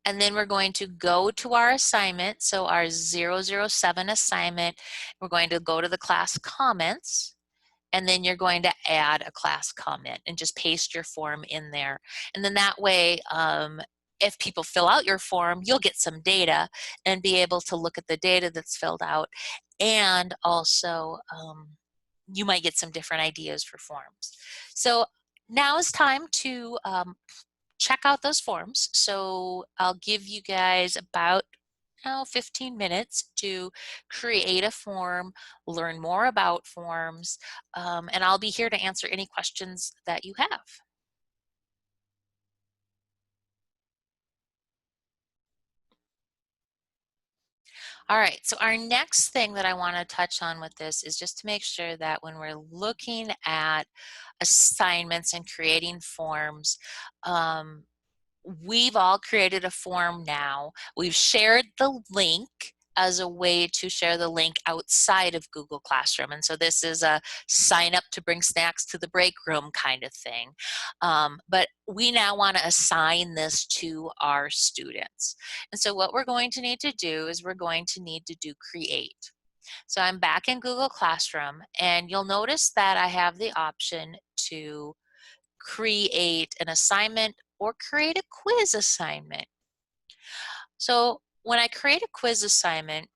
And then we're going to go to our assignment. So our 007 assignment, we're going to go to the class comments, and then you're going to add a class comment and just paste your form in there. And then that way, if people fill out your form, you'll get some data and be able to look at the data that's filled out. And also, you might get some different ideas for forms. So now is time to check out those forms. So I'll give you guys about 15 minutes to create a form, learn more about forms, and I'll be here to answer any questions that you have. All right, so our next thing that I want to touch on with this is just to make sure that when we're looking at assignments and creating forms, we've all created a form now. We've shared the link as a way to share the link outside of Google Classroom. And so this is a sign up to bring snacks to the break room kind of thing. But we now want to assign this to our students. And so what we're going to need to do is we're going to need to do create. So I'm back in Google Classroom, and you'll notice that I have the option to create an assignment or create a quiz assignment. So when I create a quiz assignment,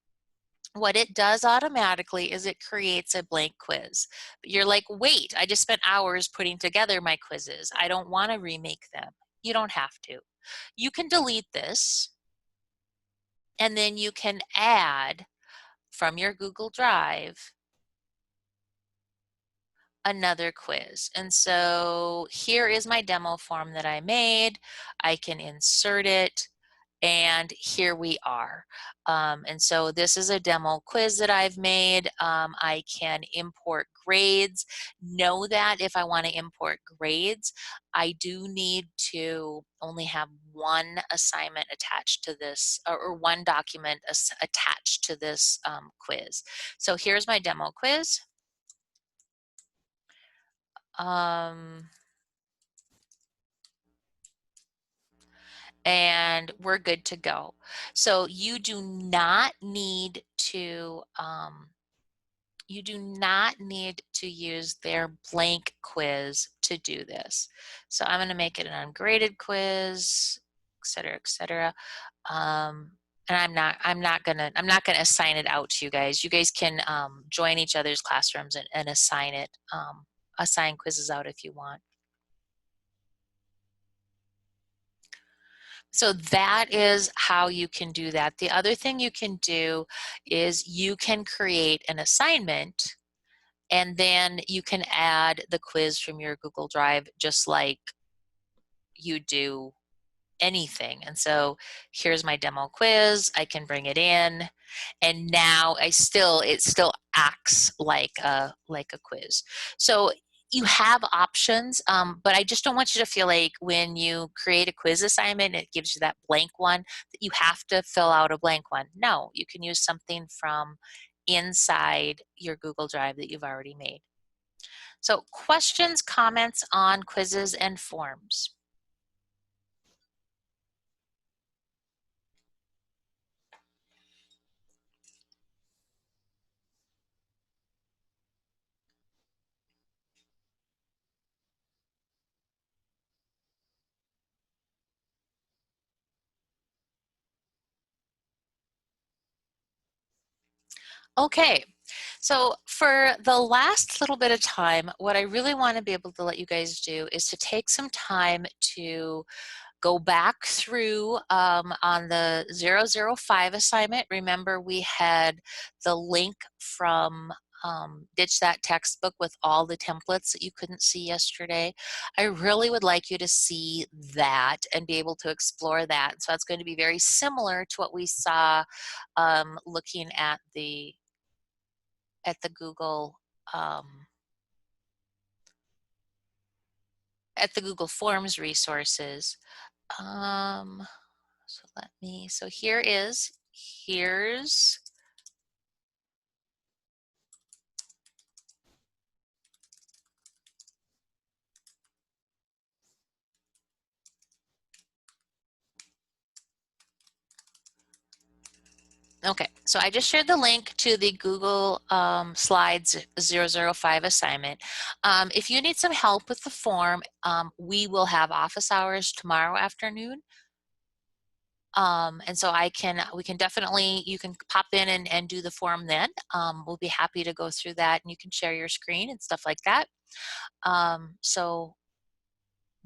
what it does automatically is it creates a blank quiz. But you're like, wait, I just spent hours putting together my quizzes. I don't want to remake them. You don't have to. You can delete this, and then you can add from your Google Drive another quiz. And so here is my demo form that I made. I can insert it, and here we are. And so this is a demo quiz that I've made. I can import grades. Know that if I want to import grades, I do need to only have one assignment attached to this, or one document attached to this quiz. So here's my demo quiz. And we're good to go. So you do not need to use their blank quiz to do this. So I'm going to make it an ungraded quiz, et cetera, et cetera. And I'm not gonna assign it out to you guys. You guys can join each other's classrooms and assign quizzes out if you want. So that is how you can do that. The other thing you can do is you can create an assignment, and then you can add the quiz from your Google Drive just like you do anything. And so here's my demo quiz. I can bring it in, and now it still acts like a quiz. So you have options, but I just don't want you to feel like when you create a quiz assignment, it gives you that blank one, that you have to fill out a blank one. No, you can use something from inside your Google Drive that you've already made. So questions, comments on quizzes and forms. Okay, so for the last little bit of time, what I really want to be able to let you guys do is to take some time to go back through on the 005 assignment. Remember, we had the link from Ditch That Textbook with all the templates that you couldn't see yesterday. I really would like you to see that and be able to explore that. So it's going to be very similar to what we saw looking at the Google Forms resources. So here's, okay, so I just shared the link to the Google Slides 005 assignment. If you need some help with the form, we will have office hours tomorrow afternoon. And so we can definitely, you can pop in and do the form then. We'll be happy to go through that, and you can share your screen and stuff like that. So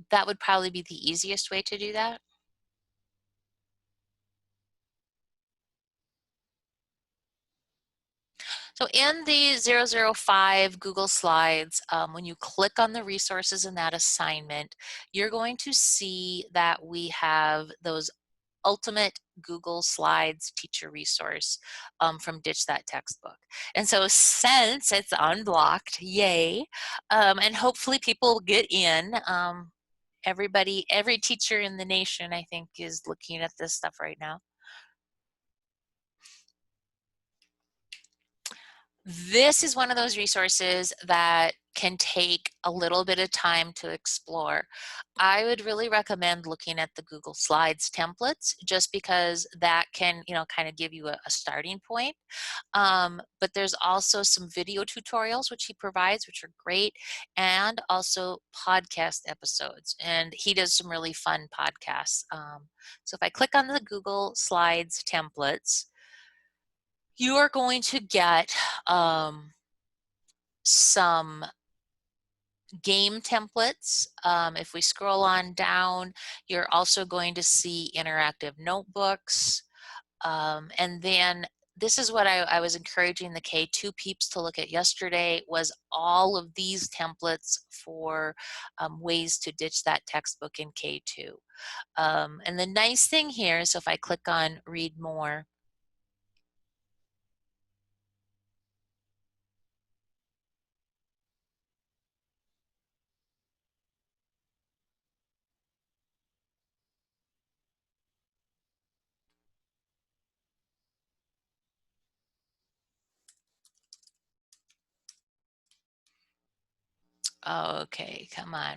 that would probably be the easiest way to do that. So in the 005 Google Slides, when you click on the resources in that assignment, you're going to see that we have those ultimate Google Slides teacher resource from Ditch That Textbook. And so since it's unblocked, yay, and hopefully people will get in. Every teacher in the nation, I think, is looking at this stuff right now. This is one of those resources that can take a little bit of time to explore. I would really recommend looking at the Google Slides templates, just because that can, kind of give you a starting point. But there's also some video tutorials which he provides, which are great, and also podcast episodes. And he does some really fun podcasts. So if I click on the Google Slides templates, you are going to get some game templates. If we scroll on down, you're also going to see interactive notebooks. And then this is what I was encouraging the K2 peeps to look at yesterday, was all of these templates for ways to ditch that textbook in K2. And the nice thing here is, if I click on read more, okay, come on.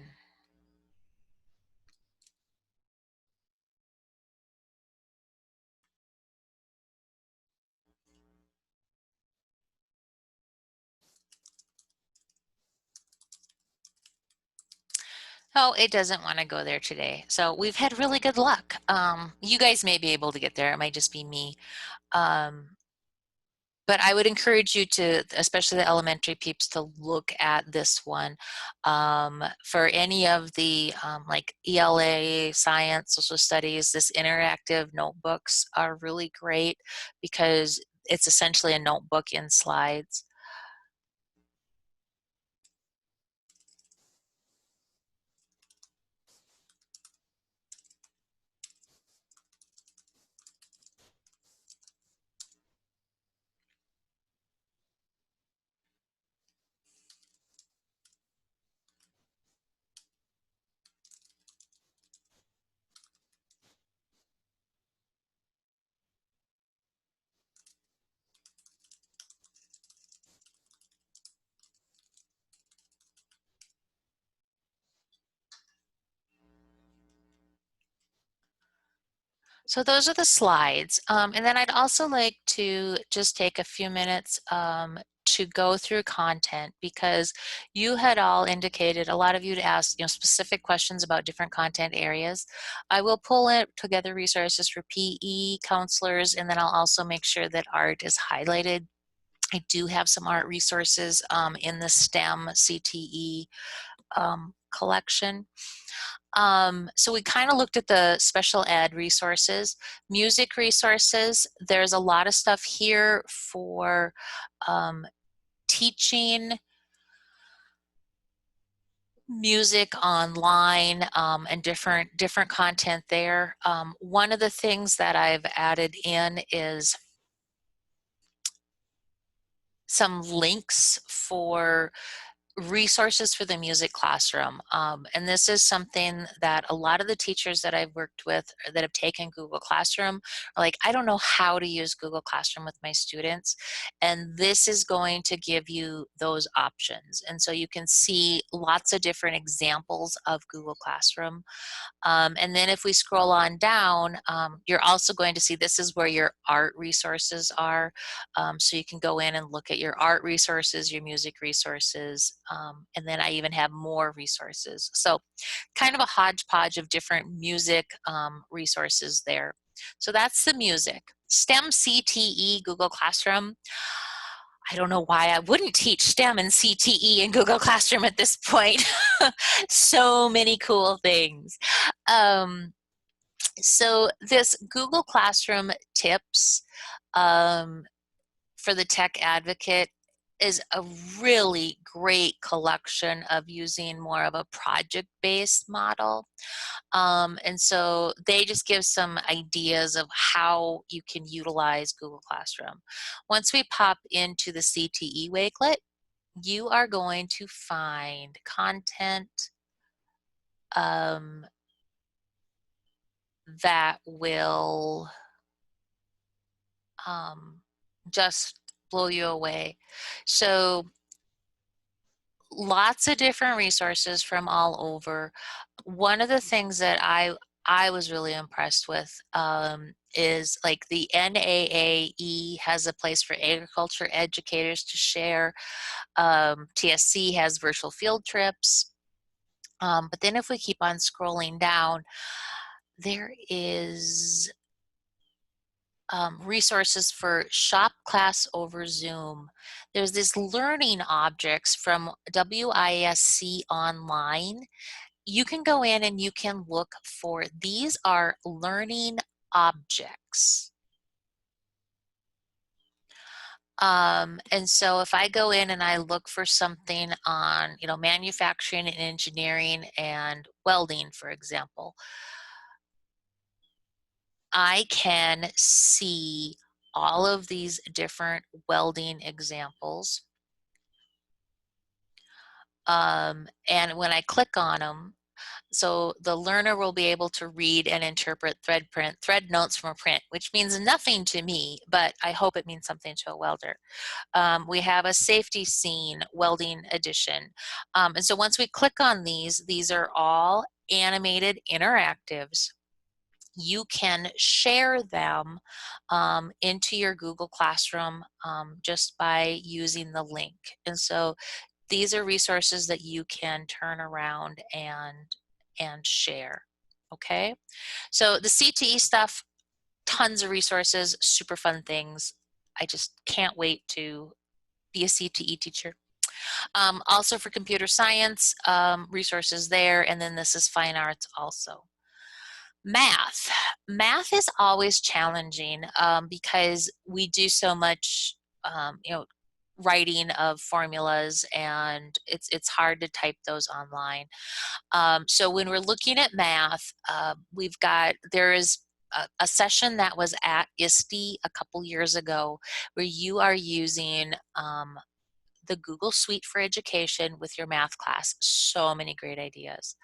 Oh, it doesn't want to go there today. So we've had really good luck. You guys may be able to get there. It might just be me. But I would encourage you to, especially the elementary peeps, to look at this one. For any of the like ELA, science, social studies, this interactive notebooks are really great, because it's essentially a notebook in slides. So those are the slides. And then I'd also like to just take a few minutes to go through content, because you had all indicated, a lot of you to ask specific questions about different content areas. I will pull it together resources for PE counselors, and then I'll also make sure that art is highlighted. I do have some art resources in the STEM CTE collection. So we kind of looked at the special ed resources, music resources. There's a lot of stuff here for teaching music online and different content there. One of the things that I've added in is some links for resources for the music classroom. And this is something that a lot of the teachers that I've worked with that have taken Google Classroom are like, I don't know how to use Google Classroom with my students. And this is going to give you those options. And so you can see lots of different examples of Google Classroom. And then if we scroll on down, you're also going to see this is where your art resources are. So you can go in and look at your art resources, your music resources, and then I even have more resources. So kind of a hodgepodge of different music resources there. So that's the music. STEM CTE Google Classroom. I don't know why I wouldn't teach STEM and CTE in Google Classroom at this point. So many cool things. So this Google Classroom tips for the tech advocate is a really great collection of using more of a project-based model. And so they just give some ideas of how you can utilize Google Classroom. Once we pop into the CTE Wakelet, you are going to find content that will just blow you away. So lots of different resources from all over. One of the things that I was really impressed with is like the NAAE has a place for agriculture educators to share. TSC has virtual field trips. But then if we keep on scrolling down, there is resources for shop class over Zoom. There's this learning objects from WISC online. You can go in and you can look for, these are learning objects. And so if I go in and I look for something on, manufacturing and engineering and welding, for example, I can see all of these different welding examples. And when I click on them, so the learner will be able to read and interpret thread notes from a print, which means nothing to me, but I hope it means something to a welder. We have a safety scene welding edition. And so once we click on these are all animated interactives. You can share them into your Google Classroom just by using the link. And so these are resources that you can turn around and share. Okay, so the CTE stuff, tons of resources, super fun things. I just can't wait to be a CTE teacher. Also for computer science, resources there, and then this is fine arts also. Math. Math is always challenging because we do so much, writing of formulas, and it's hard to type those online. So when we're looking at math, there is a session that was at ISTE a couple years ago where you are using the Google Suite for Education with your math class. So many great ideas.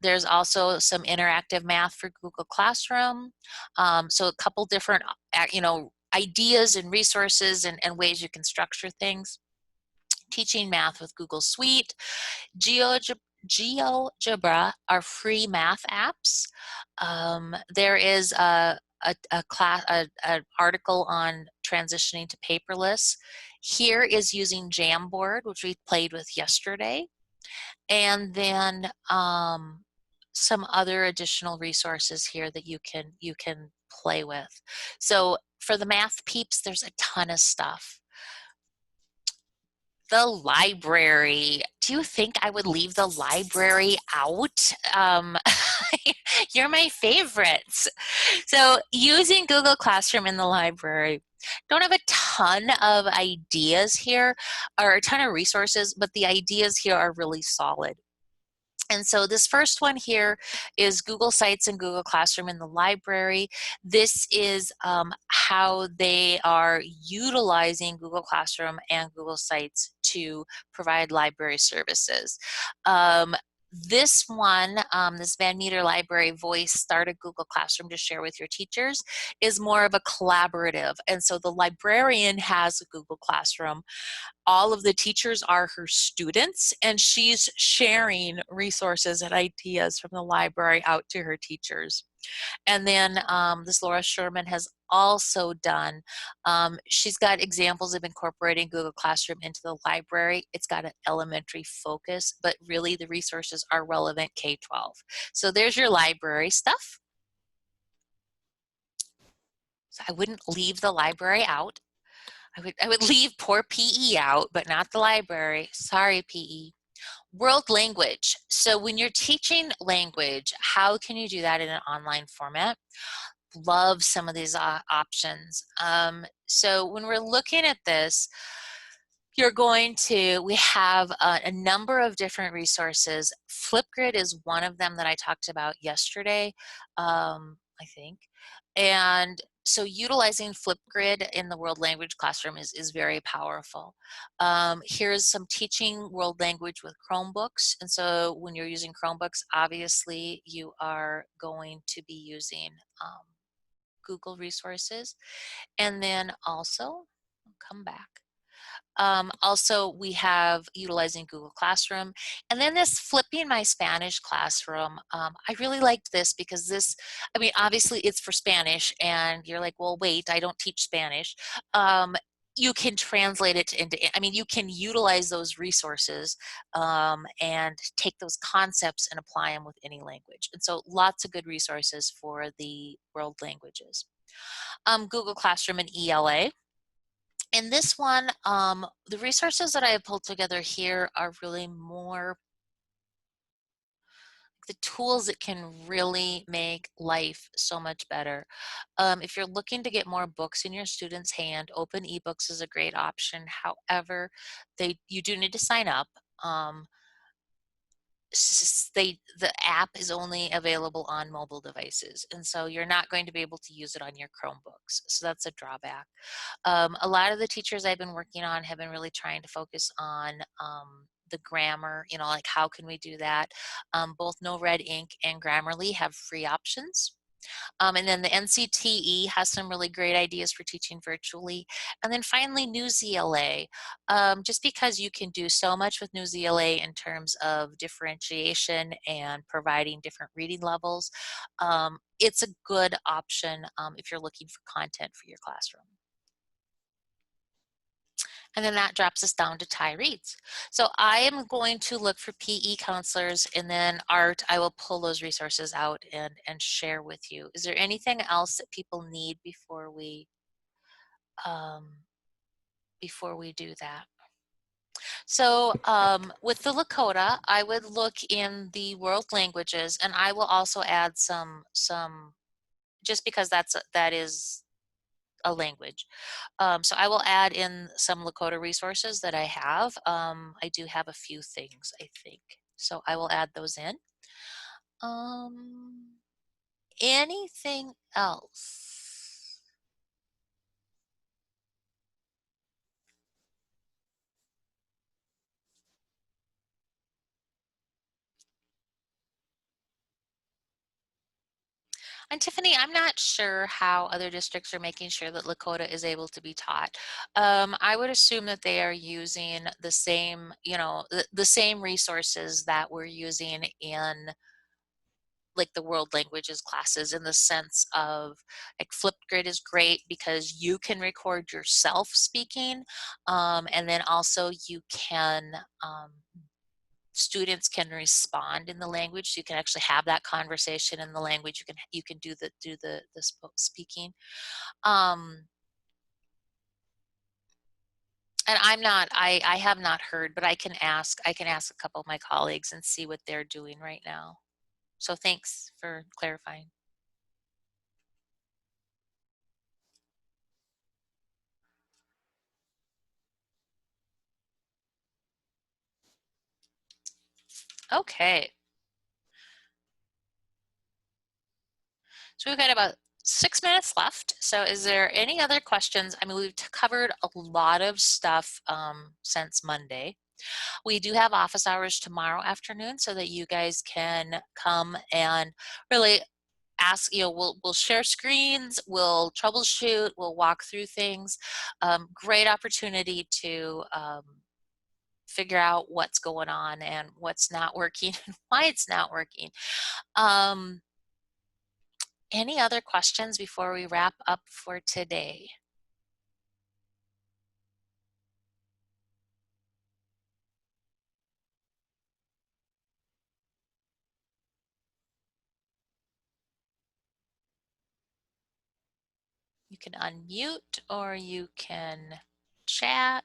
There's also some interactive math for Google Classroom. So a couple different, ideas and resources and ways you can structure things. Teaching math with Google Suite. GeoGebra are free math apps. There is a class, an article on transitioning to paperless. Here is using Jamboard, which we played with yesterday, and then some other additional resources here that you can play with. So for the math peeps, there's a ton of stuff. The library. Do you think I would leave the library out? You're my favorites. So using Google Classroom in the library. Don't have a ton of ideas here or a ton of resources, but the ideas here are really solid. And so this first one here is Google Sites and Google Classroom in the library. This is how they are utilizing Google Classroom and Google Sites to provide library services. This one, this Van Meter Library Voice Start a Google Classroom to share with your teachers, is more of a collaborative. And so the librarian has a Google Classroom. All of the teachers are her students, and she's sharing resources and ideas from the library out to her teachers. And then this Laura Sherman has also done, she's got examples of incorporating Google Classroom into the library. It's got an elementary focus, but really the resources are relevant K-12. So there's your library stuff. So I wouldn't leave the library out. I would leave poor PE out, but not the library. Sorry, PE. World language. So when you're teaching language, how can you do that in an online format? Love some of these options. So when we're looking at this, we have a number of different resources. Flipgrid is one of them that I talked about yesterday, I think. And so utilizing Flipgrid in the world language classroom is very powerful. Here's some teaching world language with Chromebooks. And so when you're using Chromebooks, obviously you are going to be using Google resources. And then also, I'll come back. Also, we have utilizing Google Classroom. And then this Flipping My Spanish Classroom. I really liked this because this, I mean, obviously it's for Spanish and you're like, well, wait, I don't teach Spanish. You can translate it into, I mean, you can utilize those resources and take those concepts and apply them with any language. And so lots of good resources for the world languages. Google Classroom and ELA. In this one, the resources that I have pulled together here are really more the tools that can really make life so much better. If you're looking to get more books in your student's hand, Open eBooks is a great option. However, you do need to sign up. The app is only available on mobile devices, and so you're not going to be able to use it on your Chromebooks. So that's a drawback. A lot of the teachers I've been working on have been really trying to focus on the grammar, you know, like how can we do that? Both No Red Ink and Grammarly have free options. And then the NCTE has some really great ideas for teaching virtually. And then finally, Newsela. Just because you can do so much with Newsela in terms of differentiation and providing different reading levels, it's a good option if you're looking for content for your classroom. And then that drops us down to Thai Reads. So I am going to look for PE counselors, and then Art, I will pull those resources out and share with you. Is there anything else that people need before we do that? So with the Lakota, I would look in the world languages, and I will also add some just because that is a language. So I will add in some Lakota resources that I have. I do have a few things, I think. So I will add those in. Anything else? And Tiffany, I'm not sure how other districts are making sure that Lakota is able to be taught. I would assume that they are using the same, the same resources that we're using in like the world languages classes, in the sense of like Flipgrid is great because you can record yourself speaking, and then also you can students can respond in the language, so you can actually have that conversation in the language. You can do the speaking. Um, and I have not heard, but I can ask a couple of my colleagues and see what they're doing right now. So thanks for clarifying. Okay, so we've got about 6 minutes left. So is there any other questions? I mean, we've covered a lot of stuff since Monday. We do have office hours tomorrow afternoon so that you guys can come and really ask, we'll share screens, we'll troubleshoot, we'll walk through things. Great opportunity to figure out what's going on and what's not working and why it's not working. Um, any other questions before we wrap up for today? You can unmute or you can chat.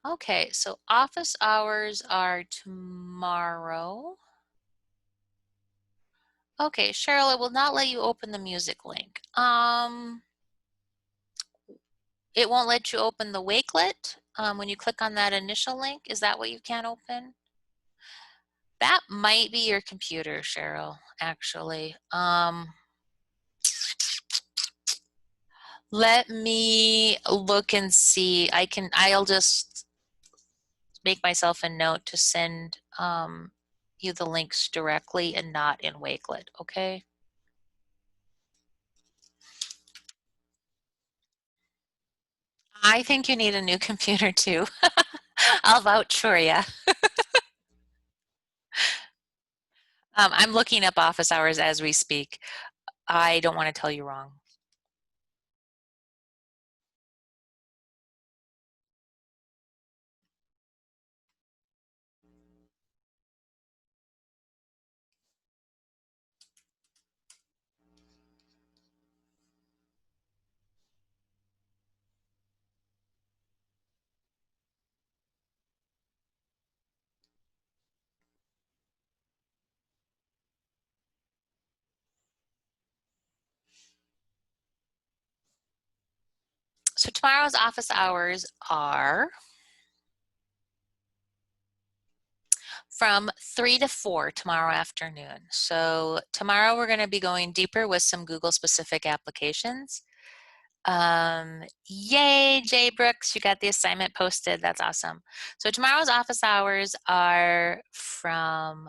Okay, so office hours are tomorrow. Okay, Cheryl, it will not let you open the music link. It won't let you open the Wakelet when you click on that initial link. Is that what you can't open? That might be your computer, Cheryl, actually. Let me look and see. I'll just make myself a note to send you the links directly and not in Wakelet, okay? I think you need a new computer too. I'll vouch for you. I'm looking up office hours as we speak. I don't want to tell you wrong. So tomorrow's office hours are from 3 to 4 tomorrow afternoon. So tomorrow we're going to be going deeper with some Google specific applications. Yay, Jay Brooks, you got the assignment posted. That's awesome. So tomorrow's office hours are from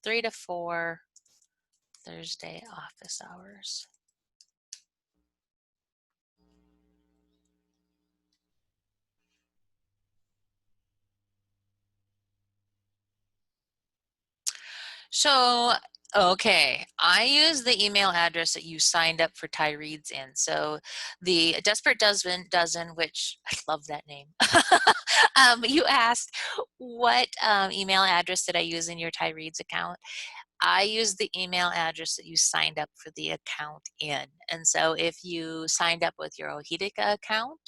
3 to 4, Thursday office hours. So, okay, I use the email address that you signed up for Tyreed's in. So the Desperate Dozen, which I love that name. You asked what email address did I use in your Tyreed's account? I use the email address that you signed up for the account in. And so if you signed up with your Ohitica account,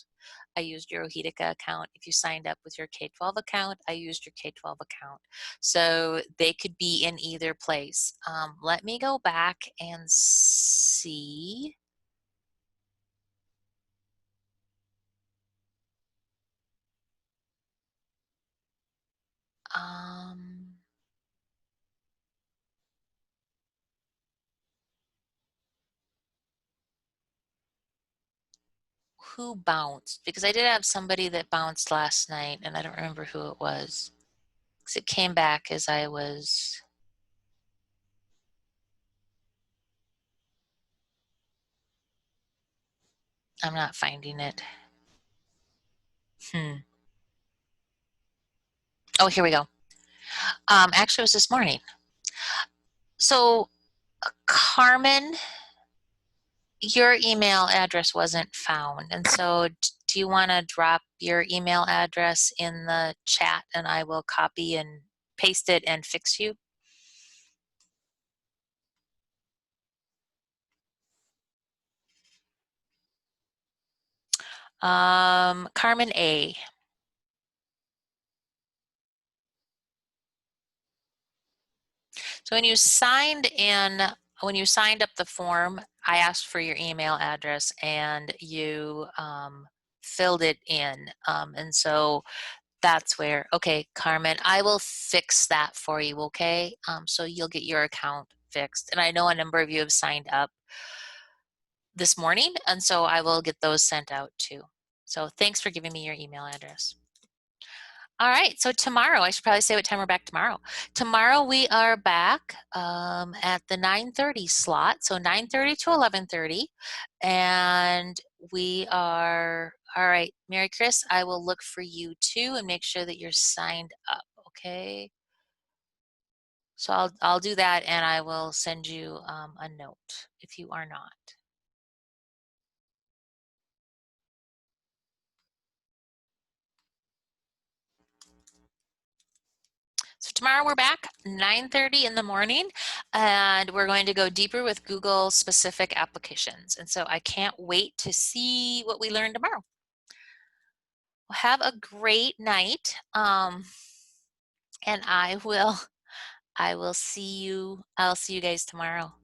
I used your Ohitica account. If you signed up with your K-12 account, I used your K-12 account. So they could be in either place. Let me go back and see. Um, who bounced, because I did have somebody that bounced last night, and I don't remember who it was. Because it came back as I was. I'm not finding it. Oh, here we go. Actually, it was this morning. So, Carmen, your email address wasn't found. And so, do you want to drop your email address in the chat and I will copy and paste it and fix you? Carmen A. So when you signed up the form, I asked for your email address and you filled it in. And so that's where, okay, Carmen, I will fix that for you, okay? So you'll get your account fixed. And I know a number of you have signed up this morning, and so I will get those sent out too. So thanks for giving me your email address. All right, so tomorrow, I should probably say what time we're back tomorrow. Tomorrow we are back at the 9:30 slot, so 9:30 to 11:30, and we are, all right, Mary Chris, I will look for you too and make sure that you're signed up, okay? So I'll do that and I will send you a note if you are not. So tomorrow we're back 9:30 in the morning and we're going to go deeper with Google specific applications. And so I can't wait to see what we learn tomorrow. Well, have a great night. And I'll see you guys tomorrow.